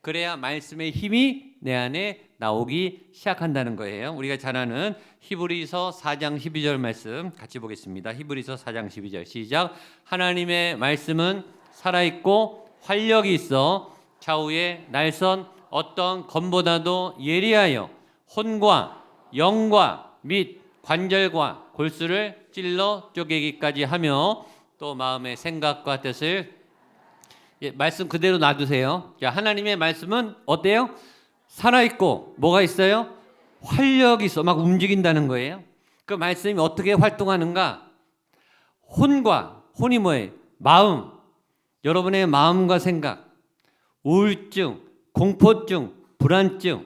그래야 말씀의 힘이 내 안에 나오기 시작한다는 거예요. 우리가 잘 아는 히브리서 4장 12절 말씀 같이 보겠습니다. 히브리서 4장 12절 시작. 하나님의 말씀은 살아있고 활력이 있어 좌우의 날선 어떤 검보다도 예리하여 혼과 영과 및 관절과 골수를 찔러 쪼개기까지 하며 또 마음의 생각과 뜻을 말씀 그대로 놔두세요. 자, 하나님의 말씀은 어때요? 살아있고 뭐가 있어요? 활력이 있어. 막 움직인다는 거예요. 그 말씀이 어떻게 활동하는가? 혼이 뭐예요? 마음. 여러분의 마음과 생각, 우울증, 공포증, 불안증,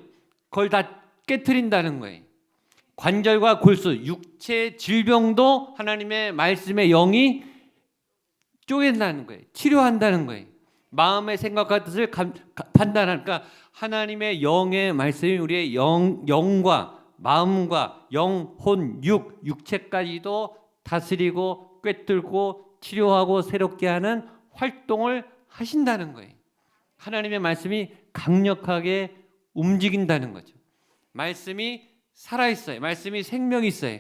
그걸 다 깨트린다는 거예요. 관절과 골수, 육체 질병도 하나님의 말씀의 영이 쪼갠다는 거예요. 치료한다는 거예요. 마음의 생각과 뜻을 판단하니까 하나님의 영의 말씀이 우리의 영과 마음과 영혼, 육체까지도 다스리고 꿰뚫고 치료하고 새롭게 하는 활동을 하신다는 거예요. 하나님의 말씀이 강력하게 움직인다는 거죠. 말씀이 살아있어요. 말씀이 생명이 있어요.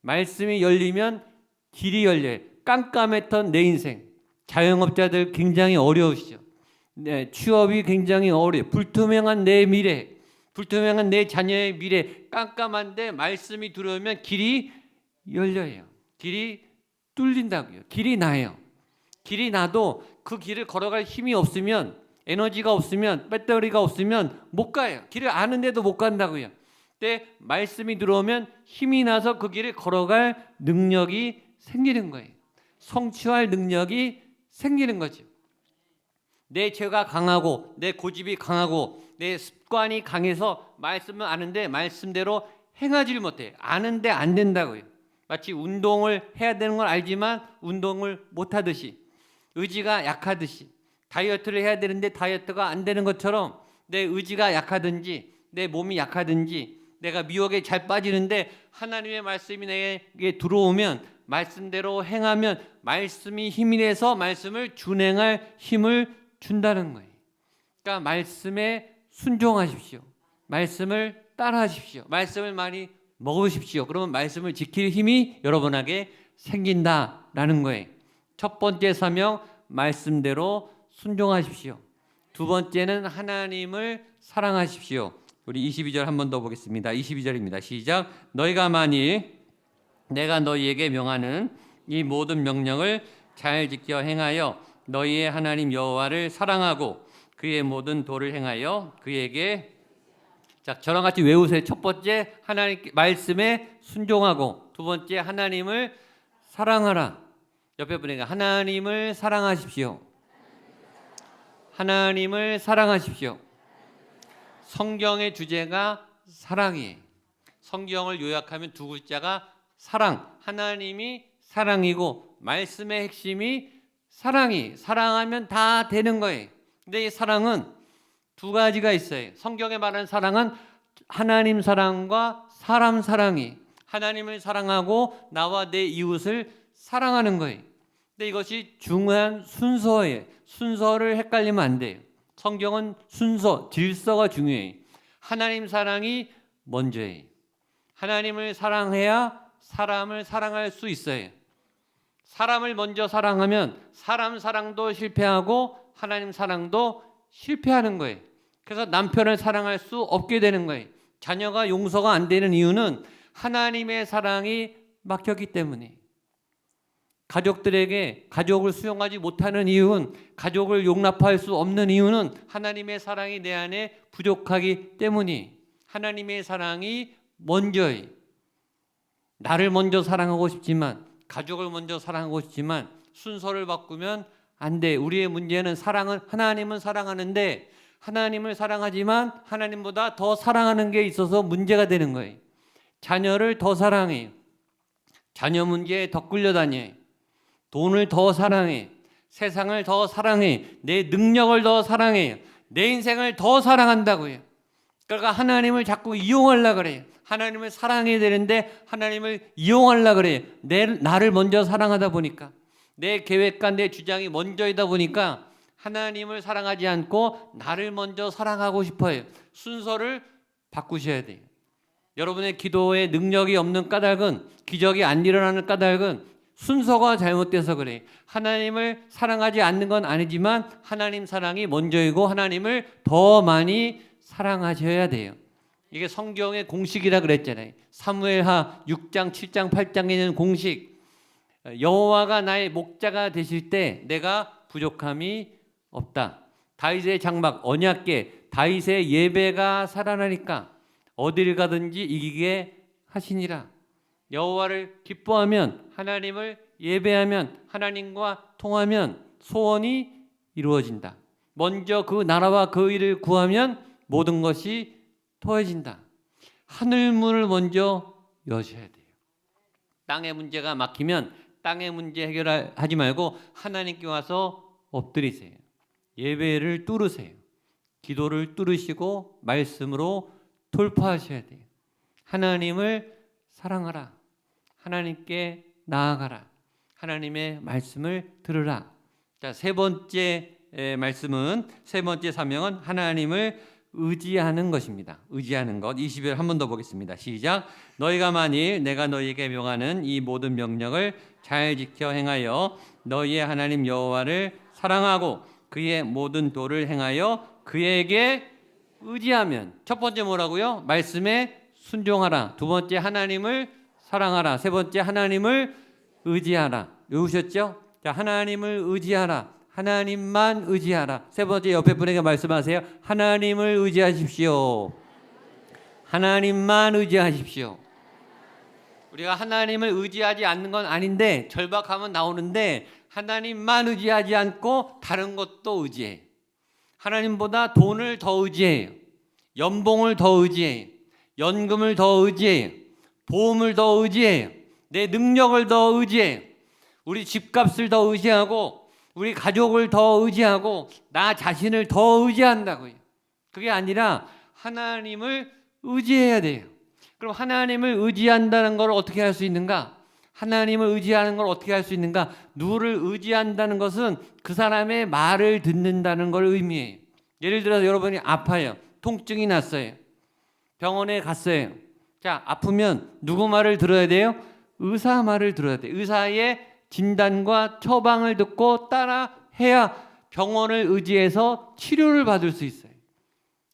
말씀이 열리면 길이 열려요. 깜깜했던 내 인생, 자영업자들 굉장히 어려우시죠. 네, 취업이 굉장히 어려워요. 불투명한 내 미래, 불투명한 내 자녀의 미래, 깜깜한데 말씀이 들어오면 길이 열려요. 길이 뚫린다고요. 길이 나요. 길이 나도 그 길을 걸어갈 힘이 없으면, 에너지가 없으면, 배터리가 없으면 못 가요. 길을 아는데도 못 간다고요. 근데 말씀이 들어오면 힘이 나서 그 길을 걸어갈 능력이 생기는 거예요. 성취할 능력이 생기는 거죠. 내 죄가 강하고 내 고집이 강하고 내 습관이 강해서 말씀은 아는데 말씀대로 행하지를 못해요. 아는데 안 된다고요. 마치 운동을 해야 되는 걸 알지만 운동을 못하듯이, 의지가 약하듯이, 다이어트를 해야 되는데 다이어트가 안 되는 것처럼 내 의지가 약하든지 내 몸이 약하든지 내가 미혹에 잘 빠지는데 하나님의 말씀이 내게 들어오면 말씀대로 행하면 말씀이 힘이 돼서 말씀을 준행할 힘을 준다는 거예요. 그러니까 말씀에 순종하십시오. 말씀을 따라하십시오. 말씀을 많이 먹으십시오. 그러면 말씀을 지킬 힘이 여러분에게 생긴다라는 거예요. 첫 번째 사명, 말씀대로 순종하십시오. 두 번째는 하나님을 사랑하십시오. 우리 22절 한 번 더 보겠습니다. 22절입니다. 시작. 너희가 만일 내가 너희에게 명하는 이 모든 명령을 잘 지켜 행하여 너희의 하나님 여호와를 사랑하고 그의 모든 도를 행하여 그에게, 자, 저랑 같이 외우세요. 첫 번째, 하나님 말씀에 순종하고, 두 번째, 하나님을 사랑하라. 옆에 분에게 하나님을 사랑하십시오. 하나님을 사랑하십시오. 성경의 주제가 사랑이에요. 성경을 요약하면 두 글자가 사랑. 하나님이 사랑이고 말씀의 핵심이 사랑이. 사랑하면 다 되는 거예요. 근데 이 사랑은 두 가지가 있어요. 성경에 말하는 사랑은 하나님 사랑과 사람 사랑이. 하나님을 사랑하고 나와 내 이웃을 사랑하는 거예요. 근데 이것이 중요한 순서예요. 순서를 헷갈리면 안 돼요. 성경은 순서, 질서가 중요해요. 하나님 사랑이 먼저예요. 하나님을 사랑해야 사람을 사랑할 수 있어요. 사람을 먼저 사랑하면 사람 사랑도 실패하고 하나님 사랑도 실패하는 거예요. 그래서 남편을 사랑할 수 없게 되는 거예요. 자녀가 용서가 안 되는 이유는 하나님의 사랑이 막혔기 때문에. 가족들에게 가족을 수용하지 못하는 이유는, 가족을 용납할 수 없는 이유는 하나님의 사랑이 내 안에 부족하기 때문이. 하나님의 사랑이 먼저예요. 나를 먼저 사랑하고 싶지만, 가족을 먼저 사랑하고 싶지만 순서를 바꾸면 안 돼. 우리의 문제는 하나님은 사랑하는데 하나님을 사랑하지만 하나님보다 더 사랑하는 게 있어서 문제가 되는 거예요. 자녀를 더 사랑해요. 자녀 문제에 더 끌려다녀요. 돈을 더 사랑해. 세상을 더 사랑해. 내 능력을 더 사랑해요. 내 인생을 더 사랑한다고요. 그러니까 하나님을 자꾸 이용하려고 그래요. 하나님을 사랑해야 되는데 하나님을 이용하려고 그래요. 나를 먼저 사랑하다 보니까, 내 계획과 내 주장이 먼저이다 보니까 하나님을 사랑하지 않고 나를 먼저 사랑하고 싶어요. 순서를 바꾸셔야 돼요. 여러분의 기도에 능력이 없는 까닭은, 기적이 안 일어나는 까닭은 순서가 잘못돼서 그래요. 하나님을 사랑하지 않는 건 아니지만 하나님 사랑이 먼저이고 하나님을 더 많이 사랑하셔야 돼요. 이게 성경의 공식이라 그랬잖아요. 사무엘하 6장, 7장, 8장에 있는 공식. 여호와가 나의 목자가 되실 때 내가 부족함이 없다. 다윗의 장막 언약궤 다윗의 예배가 살아나니까 어디를 가든지 이기게 하시니라. 여호와를 기뻐하면 하나님을 예배하면 하나님과 통하면 소원이 이루어진다. 먼저 그 나라와 그 일을 구하면 모든 것이 더해진다. 하늘 문을 먼저 여셔야 돼요. 땅의 문제가 막히면 땅의 문제 해결하지 말고 하나님께 와서 엎드리세요. 예배를 뚫으세요. 기도를 뚫으시고 말씀으로 돌파하셔야 돼요. 하나님을 사랑하라. 하나님께 나아가라. 하나님의 말씀을 들으라. 자, 세 번째 말씀은, 세 번째 사명은 하나님을 의지하는 것입니다. 의지하는 것. 20절 한 번 더 보겠습니다. 시작. 너희가 만일 내가 너희에게 명하는 이 모든 명령을 잘 지켜 행하여 너희의 하나님 여호와를 사랑하고 그의 모든 도를 행하여 그에게 의지하면, 첫 번째 뭐라고요? 말씀에 순종하라. 두 번째 하나님을 사랑하라. 세 번째 하나님을 의지하라. 외우셨죠? 자, 하나님을 의지하라. 하나님만 의지하라. 세 번째 옆에 분에게 말씀하세요. 하나님을 의지하십시오. 하나님만 의지하십시오. 우리가 하나님을 의지하지 않는 건 아닌데, 절박하면 나오는데 하나님만 의지하지 않고 다른 것도 의지해요. 하나님보다 돈을 더 의지해요. 연봉을 더 의지해요. 연금을 더 의지해요. 보험을 더 의지해요. 내 능력을 더 의지해요. 우리 집값을 더 의지하고 우리 가족을 더 의지하고 나 자신을 더 의지한다고요. 그게 아니라 하나님을 의지해야 돼요. 그럼 하나님을 의지한다는 걸 어떻게 할 수 있는가? 하나님을 의지하는 걸 어떻게 할 수 있는가? 누구를 의지한다는 것은 그 사람의 말을 듣는다는 걸 의미해요. 예를 들어서 여러분이 아파요. 통증이 났어요. 병원에 갔어요. 자, 아프면 누구 말을 들어야 돼요? 의사 말을 들어야 돼요. 의사의 진단과 처방을 듣고 따라 해야 병원을 의지해서 치료를 받을 수 있어요.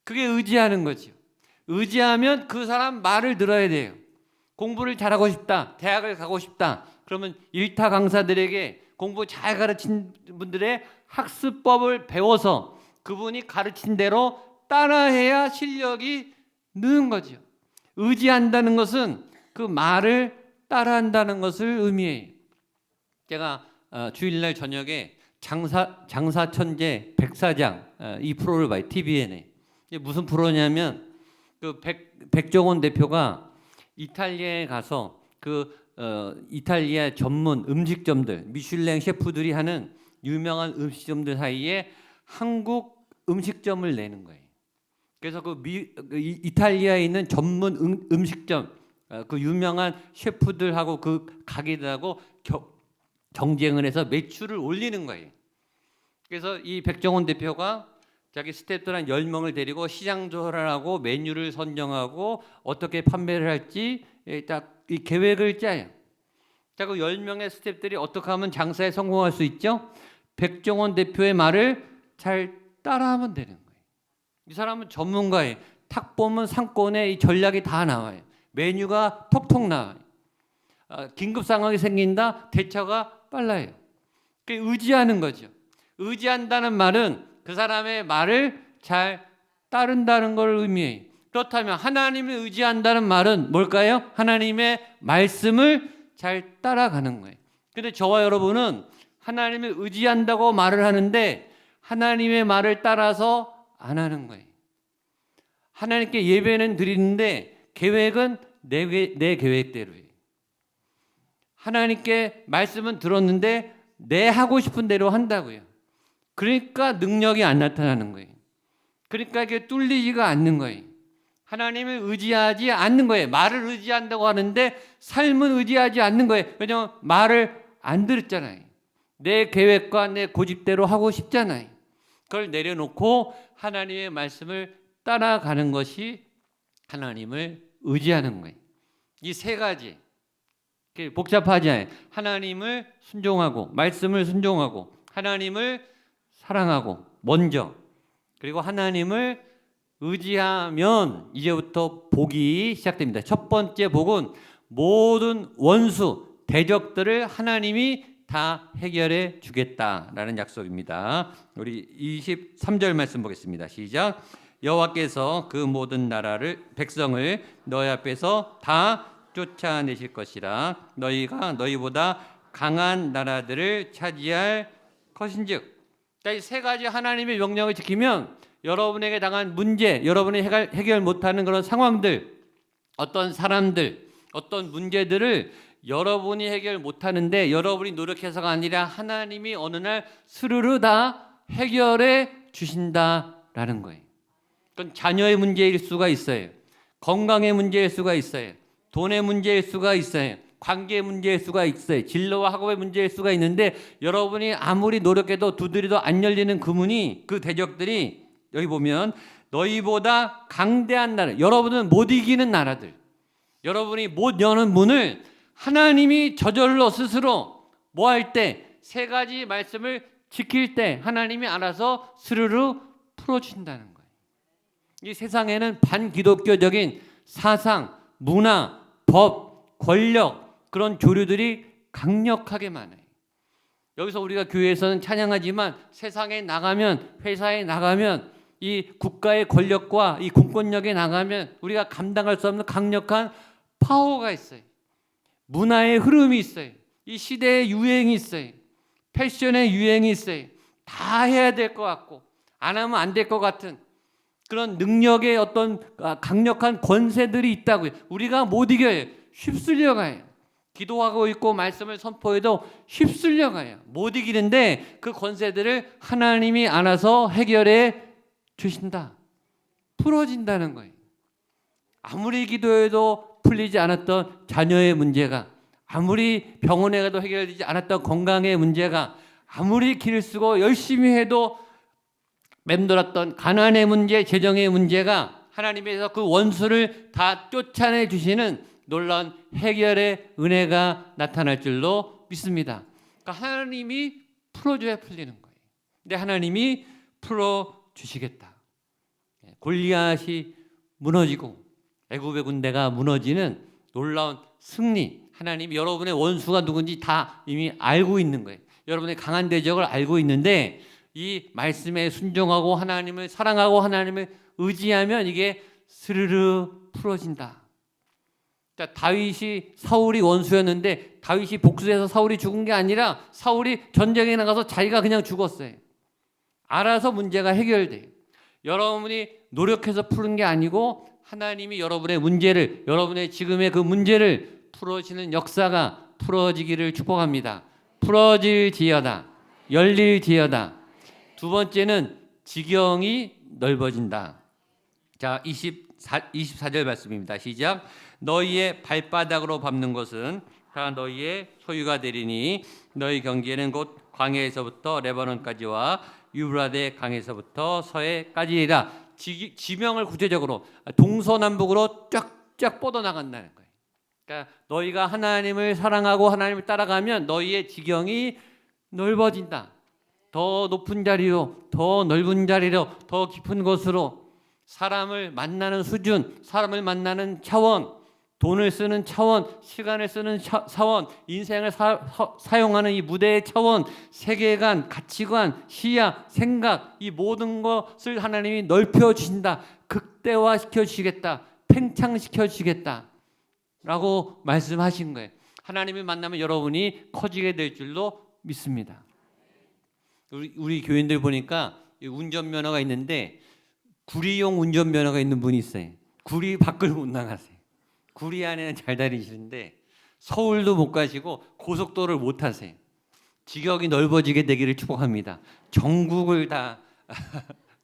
그게 의지하는 거죠. 의지하면 그 사람 말을 들어야 돼요. 공부를 잘하고 싶다, 대학을 가고 싶다, 그러면 일타 강사들에게 공부 잘 가르친 분들의 학습법을 배워서 그분이 가르친 대로 따라해야 실력이 느는 거죠. 의지한다는 것은 그 말을 따라한다는 것을 의미해요. 제가 주일날 저녁에 장사천재 백사장 이 프로를 봐요. TVN에. 이게 무슨 프로냐면 그 백종원 대표가 이탈리아에 가서 이탈리아 전문 음식점들, 미슐랭 셰프들이 하는 유명한 음식점들 사이에 한국 음식점을 내는 거예요. 그래서 이탈리아에 있는 전문 음식점, 그 유명한 셰프들하고 그 가게들하고 경쟁을 해서 매출을 올리는 거예요. 그래서 이 백종원 대표가 자기 스태프들 한 10명을 데리고 시장 조사를 하고 메뉴를 선정하고 어떻게 판매를 할지 딱 이 계획을 짜요. 자, 그 10명의 스태프들이 어떻게 하면 장사에 성공할 수 있죠? 백종원 대표의 말을 잘 따라하면 되는 거예요. 이 사람은 전문가예요. 탁 보면 상권에 이 전략이 다 나와요. 메뉴가 톡톡 나와요. 긴급 상황이 생긴다, 대처가 빨라요. 그게 의지하는 거죠. 의지한다는 말은 그 사람의 말을 잘 따른다는 걸 의미해요. 그렇다면 하나님을 의지한다는 말은 뭘까요? 하나님의 말씀을 잘 따라가는 거예요. 근데 저와 여러분은 하나님을 의지한다고 말을 하는데 하나님의 말을 따라서 안 하는 거예요. 하나님께 예배는 드리는데 계획은 내 계획대로예요. 하나님께 말씀은 들었는데 내 하고 싶은 대로 한다고요. 그러니까 능력이 안 나타나는 거예요. 그러니까 이게 뚫리지가 않는 거예요. 하나님을 의지하지 않는 거예요. 말을 의지한다고 하는데 삶은 의지하지 않는 거예요. 왜냐하면 말을 안 들었잖아요. 내 계획과 내 고집대로 하고 싶잖아요. 그걸 내려놓고 하나님의 말씀을 따라가는 것이 하나님을 의지하는 거예요. 이 세 가지 복잡하지 않아요. 하나님을 순종하고 말씀을 순종하고 하나님을 사랑하고 먼저, 그리고 하나님을 의지하면 이제부터 복이 시작됩니다. 첫 번째 복은 모든 원수, 대적들을 하나님이 다 해결해 주겠다라는 약속입니다. 우리 23절 말씀 보겠습니다. 시작. 여호와께서 그 모든 나라를 백성을 너희 앞에서 다 쫓아내실 것이라. 너희가 너희보다 강한 나라들을 차지할 것인즉. 이 세 가지 하나님의 명령을 지키면 여러분에게 당한 문제, 여러분이 해결 못하는 그런 상황들, 어떤 사람들, 어떤 문제들을 여러분이 해결 못하는데 여러분이 노력해서가 아니라 하나님이 어느 날 스르르 다 해결해 주신다라는 거예요. 그건 자녀의 문제일 수가 있어요. 건강의 문제일 수가 있어요. 돈의 문제일 수가 있어요. 관계의 문제일 수가 있어요. 진로와 학업의 문제일 수가 있는데 여러분이 아무리 노력해도 두드려도 안 열리는 그 문이, 그 대적들이 여기 보면 너희보다 강대한 나라, 여러분은 못 이기는 나라들, 여러분이 못 여는 문을 하나님이 저절로 스스로 뭐 할 때, 세 가지 말씀을 지킬 때 하나님이 알아서 스르르 풀어주신다는 거예요. 이 세상에는 반기독교적인 사상, 문화, 법, 권력, 그런 조류들이 강력하게 많아요. 여기서 우리가 교회에서는 찬양하지만 세상에 나가면, 회사에 나가면, 이 국가의 권력과 이 공권력에 나가면 우리가 감당할 수 없는 강력한 파워가 있어요. 문화의 흐름이 있어요. 이 시대의 유행이 있어요. 패션의 유행이 있어요. 다 해야 될 것 같고 안 하면 안 될 것 같은 그런 능력의 어떤 강력한 권세들이 있다고요. 우리가 못 이겨요. 휩쓸려 가요. 기도하고 있고 말씀을 선포해도 휩쓸려 가요. 못 이기는데 그 권세들을 하나님이 알아서 해결해 주신다. 풀어진다는 거예요. 아무리 기도해도 풀리지 않았던 자녀의 문제가, 아무리 병원에 가도 해결되지 않았던 건강의 문제가, 아무리 길을 쓰고 열심히 해도 맴돌았던 가난의 문제, 재정의 문제가 하나님께서 그 원수를 다 쫓아내 주시는 놀라운 해결의 은혜가 나타날 줄로 믿습니다. 그러니까 하나님이 풀어줘야 풀리는 거예요. 근데 하나님이 풀어주시겠다. 골리앗이 무너지고 애굽의 군대가 무너지는 놀라운 승리, 하나님이 여러분의 원수가 누군지 다 이미 알고 있는 거예요. 여러분의 강한 대적을 알고 있는데 이 말씀에 순종하고 하나님을 사랑하고 하나님을 의지하면 이게 스르르 풀어진다. 자, 다윗이 사울이 원수였는데 다윗이 복수해서 사울이 죽은 게 아니라 사울이 전쟁에 나가서 자기가 그냥 죽었어요. 알아서 문제가 해결돼요. 여러분이 노력해서 푸는 게 아니고 하나님이 여러분의 문제를, 여러분의 지금의 그 문제를 풀어지는 역사가 풀어지기를 축복합니다. 풀어질지어다. 열릴지어다. 두 번째는 지경이 넓어진다. 자, 24절 말씀입니다. 시작. 너희의 발바닥으로 밟는 것은 다 너희의 소유가 되리니 너희 경계는 곧 광야에서부터 레바논까지와 유브라데 강에서부터 서해까지이라. 지명을 구체적으로 동서남북으로 쫙쫙 뻗어나간다는 거예요. 그러니까 너희가 하나님을 사랑하고 하나님을 따라가면 너희의 지경이 넓어진다. 더 높은 자리로, 더 넓은 자리로, 더 깊은 곳으로 사람을 만나는 수준, 사람을 만나는 차원, 돈을 쓰는 차원, 시간을 쓰는 차원, 인생을 사용하는 이 무대의 차원, 세계관, 가치관, 시야, 생각, 이 모든 것을 하나님이 넓혀주신다. 극대화시켜 주시겠다. 팽창시켜 주시겠다. 라고 말씀하신 거예요. 하나님을 만나면 여러분이 커지게 될 줄로 믿습니다. 우리 교인들 보니까 운전면허가 있는데 구리용 운전면허가 있는 분이 있어요. 구리 밖을 못 나가세요. 구리 안에는 잘 다니시는데 서울도 못 가시고 고속도로를 못 타세요. 지경이 넓어지게 되기를 축복합니다. 전국을 다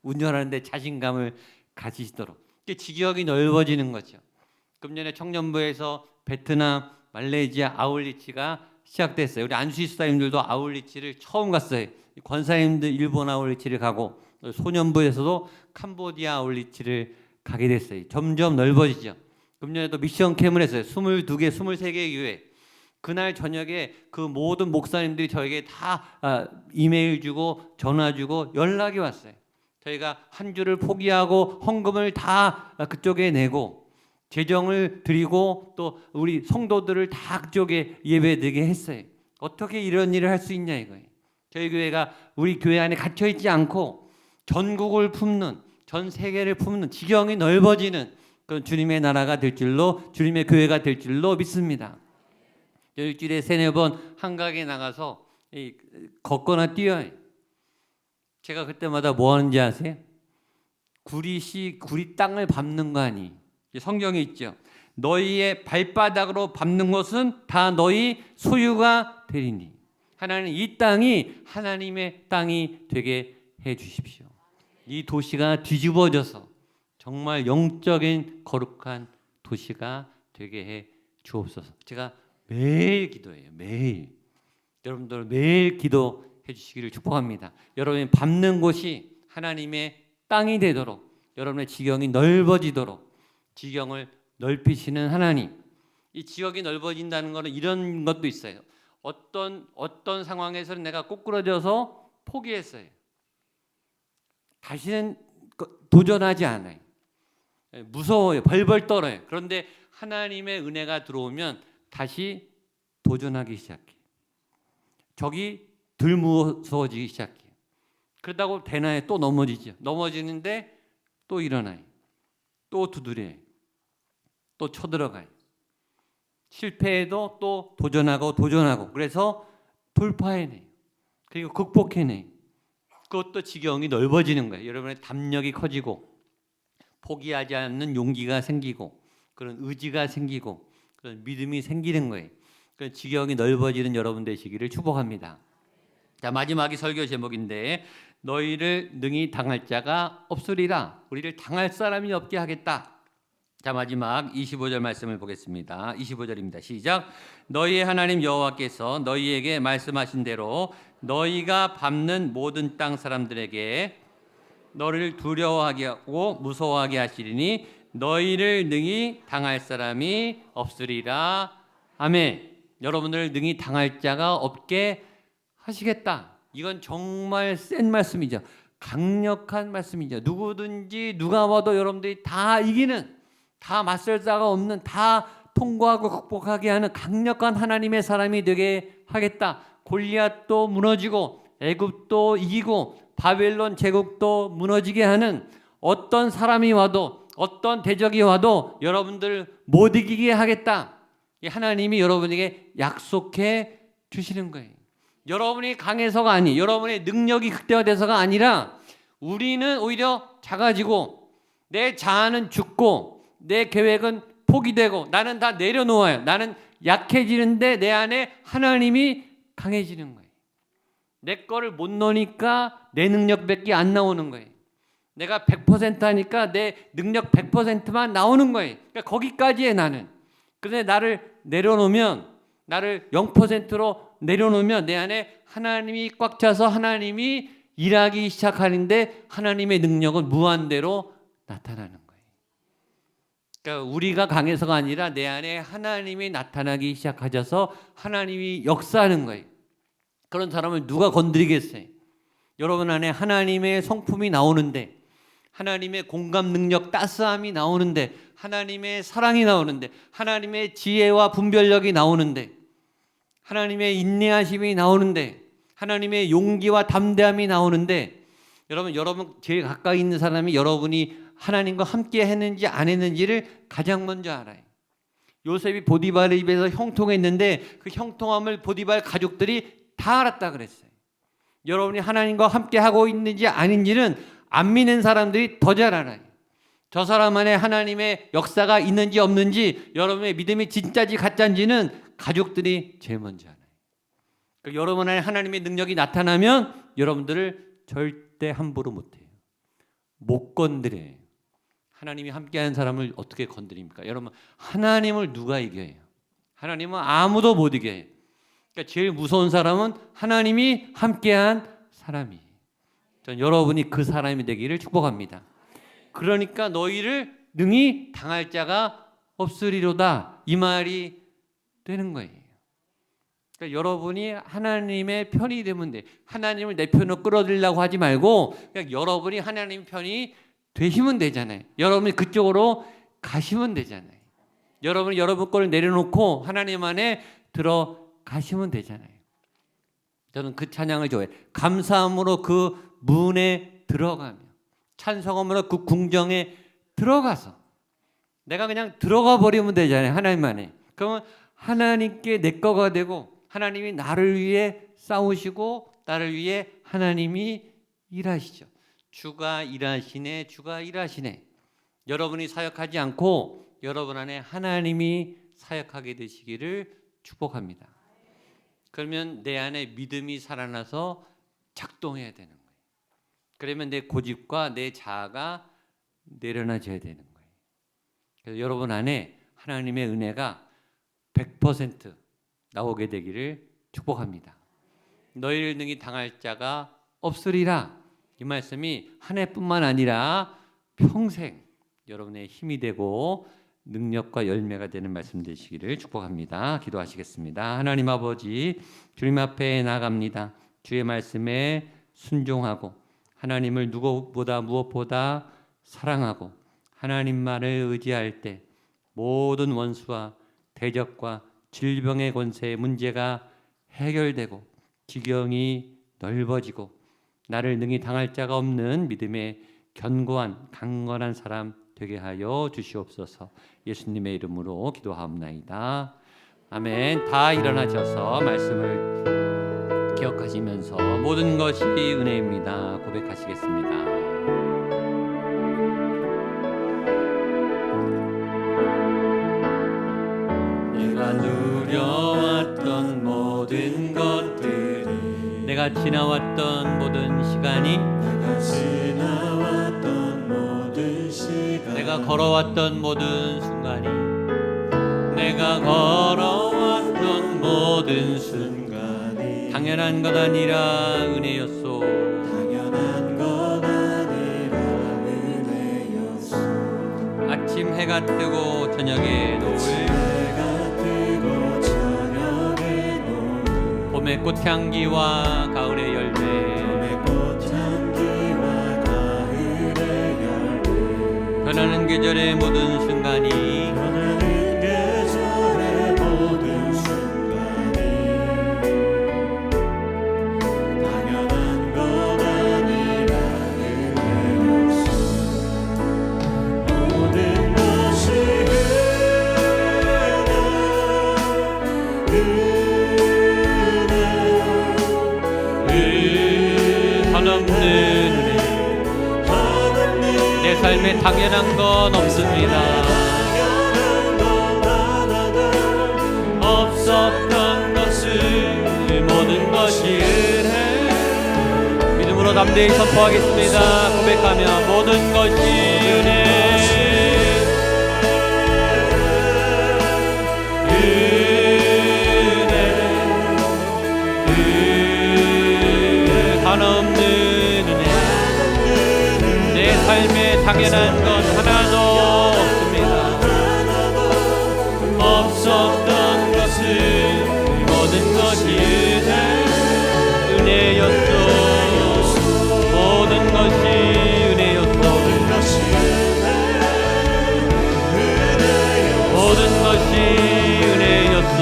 운전하는데 자신감을 가지시도록. 지경이 넓어지는 거죠. 금년에 청년부에서 베트남, 말레이시아 아울리치가 시작됐어요. 우리 안수희 수사님들도 아울리치를 처음 갔어요. 권사님들 일본 아울리치를 가고 소년부에서도 캄보디아 아울리치를 가게 됐어요. 점점 넓어지죠. 금년에도 미션 캠을 했어요. 22개, 23개의 교회. 그날 저녁에 그 모든 목사님들이 저에게 다 이메일 주고 전화 주고 연락이 왔어요. 저희가 한 주를 포기하고 헌금을 다 그쪽에 내고 재정을 드리고 또 우리 성도들을 다 그쪽에 예배드리게 했어요. 어떻게 이런 일을 할 수 있냐 이거예요. 저희 교회가 우리 교회 안에 갇혀 있지 않고 전국을 품는, 전 세계를 품는, 지경이 넓어지는 그런 주님의 나라가 될 줄로, 주님의 교회가 될 줄로 믿습니다. 일주일에 3-4번 한강에 나가서 걷거나 뛰어요. 제가 그때마다 뭐 하는지 아세요? 구리 땅을 밟는 거 아니. 성경에 있죠. 너희의 발바닥으로 밟는 것은 다 너희 소유가 되리니. 하나님 이 땅이 하나님의 땅이 되게 해 주십시오. 이 도시가 뒤집어져서 정말 영적인 거룩한 도시가 되게 해 주옵소서. 제가 매일 기도해요. 매일. 여러분들 매일 기도해 주시기를 축복합니다. 여러분이 밟는 곳이 하나님의 땅이 되도록, 여러분의 지경이 넓어지도록 지경을 넓히시는 하나님. 이 지역이 넓어진다는 것은 이런 것도 있어요. 어떤 상황에서는 내가 꼬꾸라져서 포기했어요. 다시는 도전하지 않아요. 무서워요. 벌벌 떨어요. 그런데 하나님의 은혜가 들어오면 다시 도전하기 시작해요. 적이 덜 무서워지기 시작해요. 그러다고 되나요? 또 넘어지죠. 넘어지는데 또 일어나요. 또 두드려요. 또 쳐들어가요. 실패해도 또 도전하고 그래서 돌파해내요. 그리고 극복해내요. 그것도 지경이 넓어지는 거예요. 여러분의 담력이 커지고 포기하지 않는 용기가 생기고 그런 의지가 생기고 그런 믿음이 생기는 거예요. 그런 지경이 넓어지는 여러분 되시기를 축복합니다. 자, 마지막이 설교 제목인데 너희를 능히 당할 자가 없으리라. 우리를 당할 사람이 없게 하겠다. 자, 마지막 25절 말씀을 보겠습니다. 25절입니다. 시작. 너희의 하나님 여호와께서 너희에게 말씀하신 대로 너희가 밟는 모든 땅 사람들에게 너를 두려워하게 하고 무서워하게 하시리니 너희를 능히 당할 사람이 없으리라. 아멘. 여러분을 능히 당할 자가 없게 하시겠다. 이건 정말 센 말씀이죠. 강력한 말씀이죠. 누구든지 누가 와도 여러분들이 다 이기는, 다 맞설 자가 없는, 다 통과하고 극복하게 하는 강력한 하나님의 사람이 되게 하겠다. 골리앗도 무너지고 애굽도 이기고 바벨론 제국도 무너지게 하는 어떤 사람이 와도 어떤 대적이 와도 여러분들 못 이기게 하겠다. 하나님이 여러분에게 약속해 주시는 거예요. 여러분이 강해서가 아니, 여러분의 능력이 극대화돼서가 아니라 우리는 오히려 작아지고 내 자아는 죽고 내 계획은 포기되고 나는 다 내려놓아요. 나는 약해지는데 내 안에 하나님이 강해지는 거예요. 내 거를 못 넣으니까 내 능력밖에 안 나오는 거예요. 내가 100% 하니까 내 능력 100%만 나오는 거예요. 그러니까 거기까지에 나는. 그런데 나를 내려놓으면, 나를 0%로 내려놓으면 내 안에 하나님이 꽉 차서 하나님이 일하기 시작하는데 하나님의 능력은 무한대로 나타나는 거예요. 그러니까 우리가 강해서가 아니라 내 안에 하나님이 나타나기 시작하셔서 하나님이 역사하는 거예요. 그런 사람을 누가 건드리겠어요? 여러분 안에 하나님의 성품이 나오는데, 하나님의 공감 능력, 따스함이 나오는데, 하나님의 사랑이 나오는데, 하나님의 지혜와 분별력이 나오는데, 하나님의 인내하심이 나오는데, 하나님의 용기와 담대함이 나오는데, 여러분 제일 가까이 있는 사람이 여러분이 하나님과 함께 했는지 안 했는지를 가장 먼저 알아요. 요셉이 보디발의 입에서 형통했는데 그 형통함을 보디발 가족들이 다 알았다 그랬어요. 여러분이 하나님과 함께 하고 있는지 아닌지는 안 믿는 사람들이 더 잘 알아요. 저 사람 안에 하나님의 역사가 있는지 없는지, 여러분의 믿음이 진짜지 가짜인지는 가족들이 제일 먼저 알아요. 그러니까 여러분 안에 하나님의 능력이 나타나면 여러분들을 절대 함부로 못해요. 못 건드려요. 하나님이 함께하는 사람을 어떻게 건드립니까? 여러분, 하나님을 누가 이겨요? 하나님은 아무도 못 이겨요. 그러니까 제일 무서운 사람은 하나님이 함께한 사람이에요. 전 여러분이 그 사람이 되기를 축복합니다. 그러니까 너희를 능히 당할 자가 없으리로다, 이 말이 되는 거예요. 그러니까 여러분이 하나님의 편이 되면 돼. 하나님을 내 편으로 끌어들이려고 하지 말고 그냥 여러분이 하나님 편이 되시면 되잖아요. 여러분이 그쪽으로 가시면 되잖아요. 여러분이 여러분 거를 내려놓고 하나님 안에 들어가시면 되잖아요. 저는 그 찬양을 좋아해요. 감사함으로 그 문에 들어가며 찬송함으로 그 궁정에 들어가서 내가 그냥 들어가 버리면 되잖아요. 하나님 안에. 그러면 하나님께 내 거가 되고 하나님이 나를 위해 싸우시고 나를 위해 하나님이 일하시죠. 주가 일하시네, 주가 일하시네. 여러분이 사역하지 않고 여러분 안에 하나님이 사역하게 되시기를 축복합니다. 그러면 내 안에 믿음이 살아나서 작동해야 되는 거예요. 그러면 내 고집과 내 자아가 내려놔져야 되는 거예요. 그래서 여러분 안에 하나님의 은혜가 100% 나오게 되기를 축복합니다. 너희를 능히 당할 자가 없으리라. 이 말씀이 한 해뿐만 아니라 평생 여러분의 힘이 되고 능력과 열매가 되는 말씀 되시기를 축복합니다. 기도하시겠습니다. 하나님 아버지, 주님 앞에 나갑니다. 주의 말씀에 순종하고 하나님을 누구보다 무엇보다 사랑하고 하나님만을 의지할 때 모든 원수와 대적과 질병의 권세의 문제가 해결되고 지경이 넓어지고 나를 능히 당할 자가 없는 믿음의 견고한 강건한 사람 되게 하여 주시옵소서. 예수님의 이름으로 기도하옵나이다. 아멘. 다 일어나셔서 말씀을 기억하시면서 모든 것이 은혜입니다. 고백하시겠습니다. 내가 누려왔던 모든 것들이 내가 지나왔던 모든 시간이 내가 걸어왔던 모든 순간이 내가 걸어왔던 모든 순간이 당연한 것 아니라 은혜였소. 당연한 것 아니라 은혜였소. 아침 해가 뜨고 저녁에 노을 봄의 꽃향기와 가을의 열매 변하는 계절의 모든 순간이 당연한 것 아니라 은혜였소. 모든 것이 한없는 은혜. 내 삶에 당연한 건 없습니다. 없었던 것을 모든 것이 은혜. 믿음으로 담대히 선포하겠습니다. 고백하며 모든 것이 은혜. 한없는 은혜. 내 삶에 당연한 건 하나도 없습니다. 없었던 것을 모든 것이 은혜였소. 모든 것이 은혜였소. 모든 것이 은혜였소.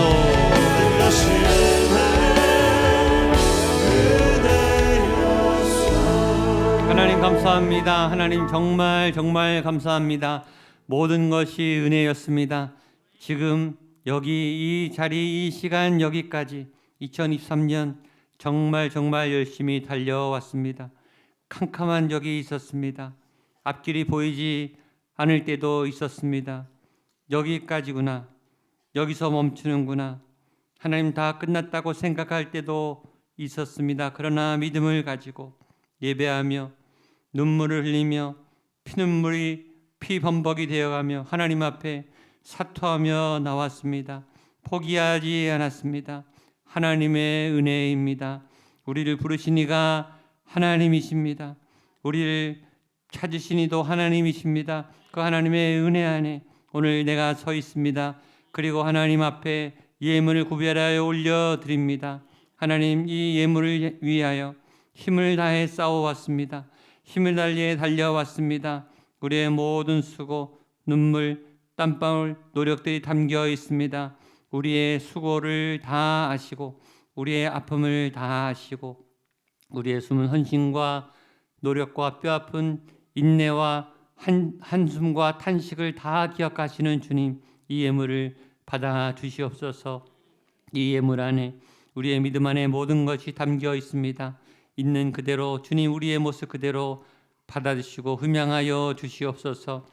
하나님 감사합니다. 하나님 정말 감사합니다. 모든 것이 은혜였습니다. 지금 여기 이 자리 이 시간 여기까지 2023년 정말 열심히 달려왔습니다. 캄캄한 적이 있었습니다. 앞길이 보이지 않을 때도 있었습니다. 여기까지구나. 여기서 멈추는구나. 하나님 다 끝났다고 생각할 때도 있었습니다. 그러나 믿음을 가지고 예배하며 눈물을 흘리며 피눈물이 피범벅이 되어가며 하나님 앞에 사토하며 나왔습니다. 포기하지 않았습니다. 하나님의 은혜입니다. 우리를 부르신 이가 하나님이십니다. 우리를 찾으신 이도 하나님이십니다. 그 하나님의 은혜 안에 오늘 내가 서 있습니다. 그리고 하나님 앞에 이 예물을 구별하여 올려드립니다. 하나님, 이 예물을 위하여 힘을 다해 싸워왔습니다. 힘을 다해 달려왔습니다. 우리의 모든 수고, 눈물, 땀방울, 노력들이 담겨 있습니다. 우리의 수고를 다 아시고 우리의 아픔을 다 아시고 우리의 숨은 헌신과 노력과 뼈아픈 인내와 한숨과 탄식을 다 기억하시는 주님, 이 예물을 받아 주시옵소서. 이 예물 안에 우리의 믿음 안에 모든 것이 담겨 있습니다. 있는 그대로 주님 우리의 모습 그대로 받아주시고 흠양하여 주시옵소서.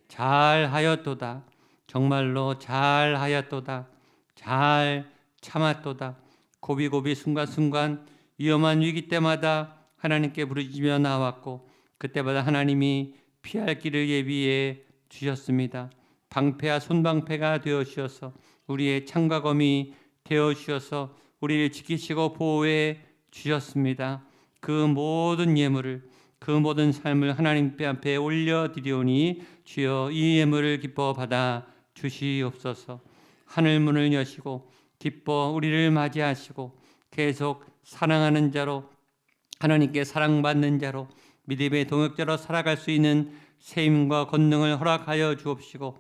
잘하였도다. 정말로 잘하였도다. 잘 참았도다. 고비고비 순간순간 위험한 위기 때마다 하나님께 부르짖으며 나왔고 그때마다 하나님이 피할 길을 예비해 주셨습니다. 방패와 손방패가 되어 주셔서 우리의 창과 검이 되어 주셔서 우리를 지키시고 보호해 주셨습니다. 그 모든 예물을 그 모든 삶을 하나님 앞에 올려드리오니 주여 이 예물을 기뻐 받아 주시옵소서. 하늘 문을 여시고 기뻐 우리를 맞이하시고 계속 사랑하는 자로 하나님께 사랑받는 자로 믿음의 동역자로 살아갈 수 있는 세임과 권능을 허락하여 주옵시고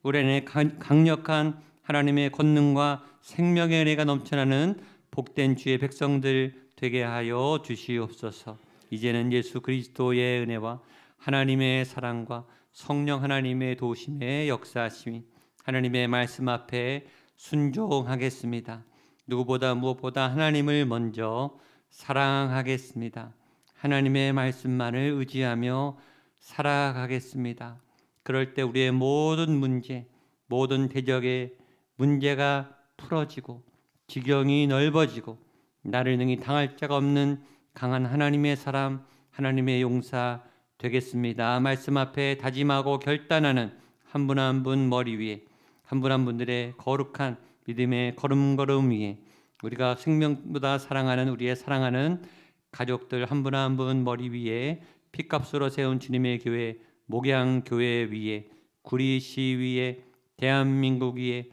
우리 안에 강력한 하나님의 권능과 생명의 은혜가 넘쳐나는 복된 주의 백성들 되게 하여 주시옵소서. 이제는 예수 그리스도의 은혜와 하나님의 사랑과 성령 하나님의 도우심의 역사하심이 하나님의 말씀 앞에 순종하겠습니다. 누구보다 무엇보다 하나님을 먼저 사랑하겠습니다. 하나님의 말씀만을 의지하며 살아가겠습니다. 그럴 때 우리의 모든 문제, 모든 대적의 문제가 풀어지고 지경이 넓어지고 나를 능히 당할 자가 없는 강한 하나님의 사람, 하나님의 용사 되겠습니다. 말씀 앞에 다짐하고 결단하는 한 분 한 분 머리 위에 한 분 한 분들의 거룩한 믿음의 걸음걸음 위에 우리가 생명보다 사랑하는 우리의 사랑하는 가족들 한 분 한 분 머리 위에 핏값으로 세운 주님의 교회 목양교회 위에 구리시 위에 대한민국 위에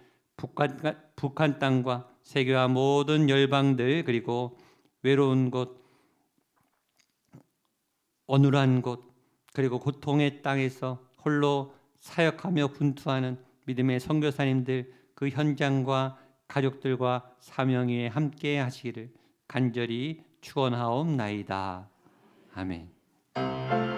북한 땅과 세계와 모든 열방들 그리고 외로운 곳 어눌한 곳 그리고 고통의 땅에서 홀로 사역하며 분투하는 믿음의 선교사님들 그 현장과 가족들과 사명 위에 함께 하시기를 간절히 축원하옵나이다. 아멘.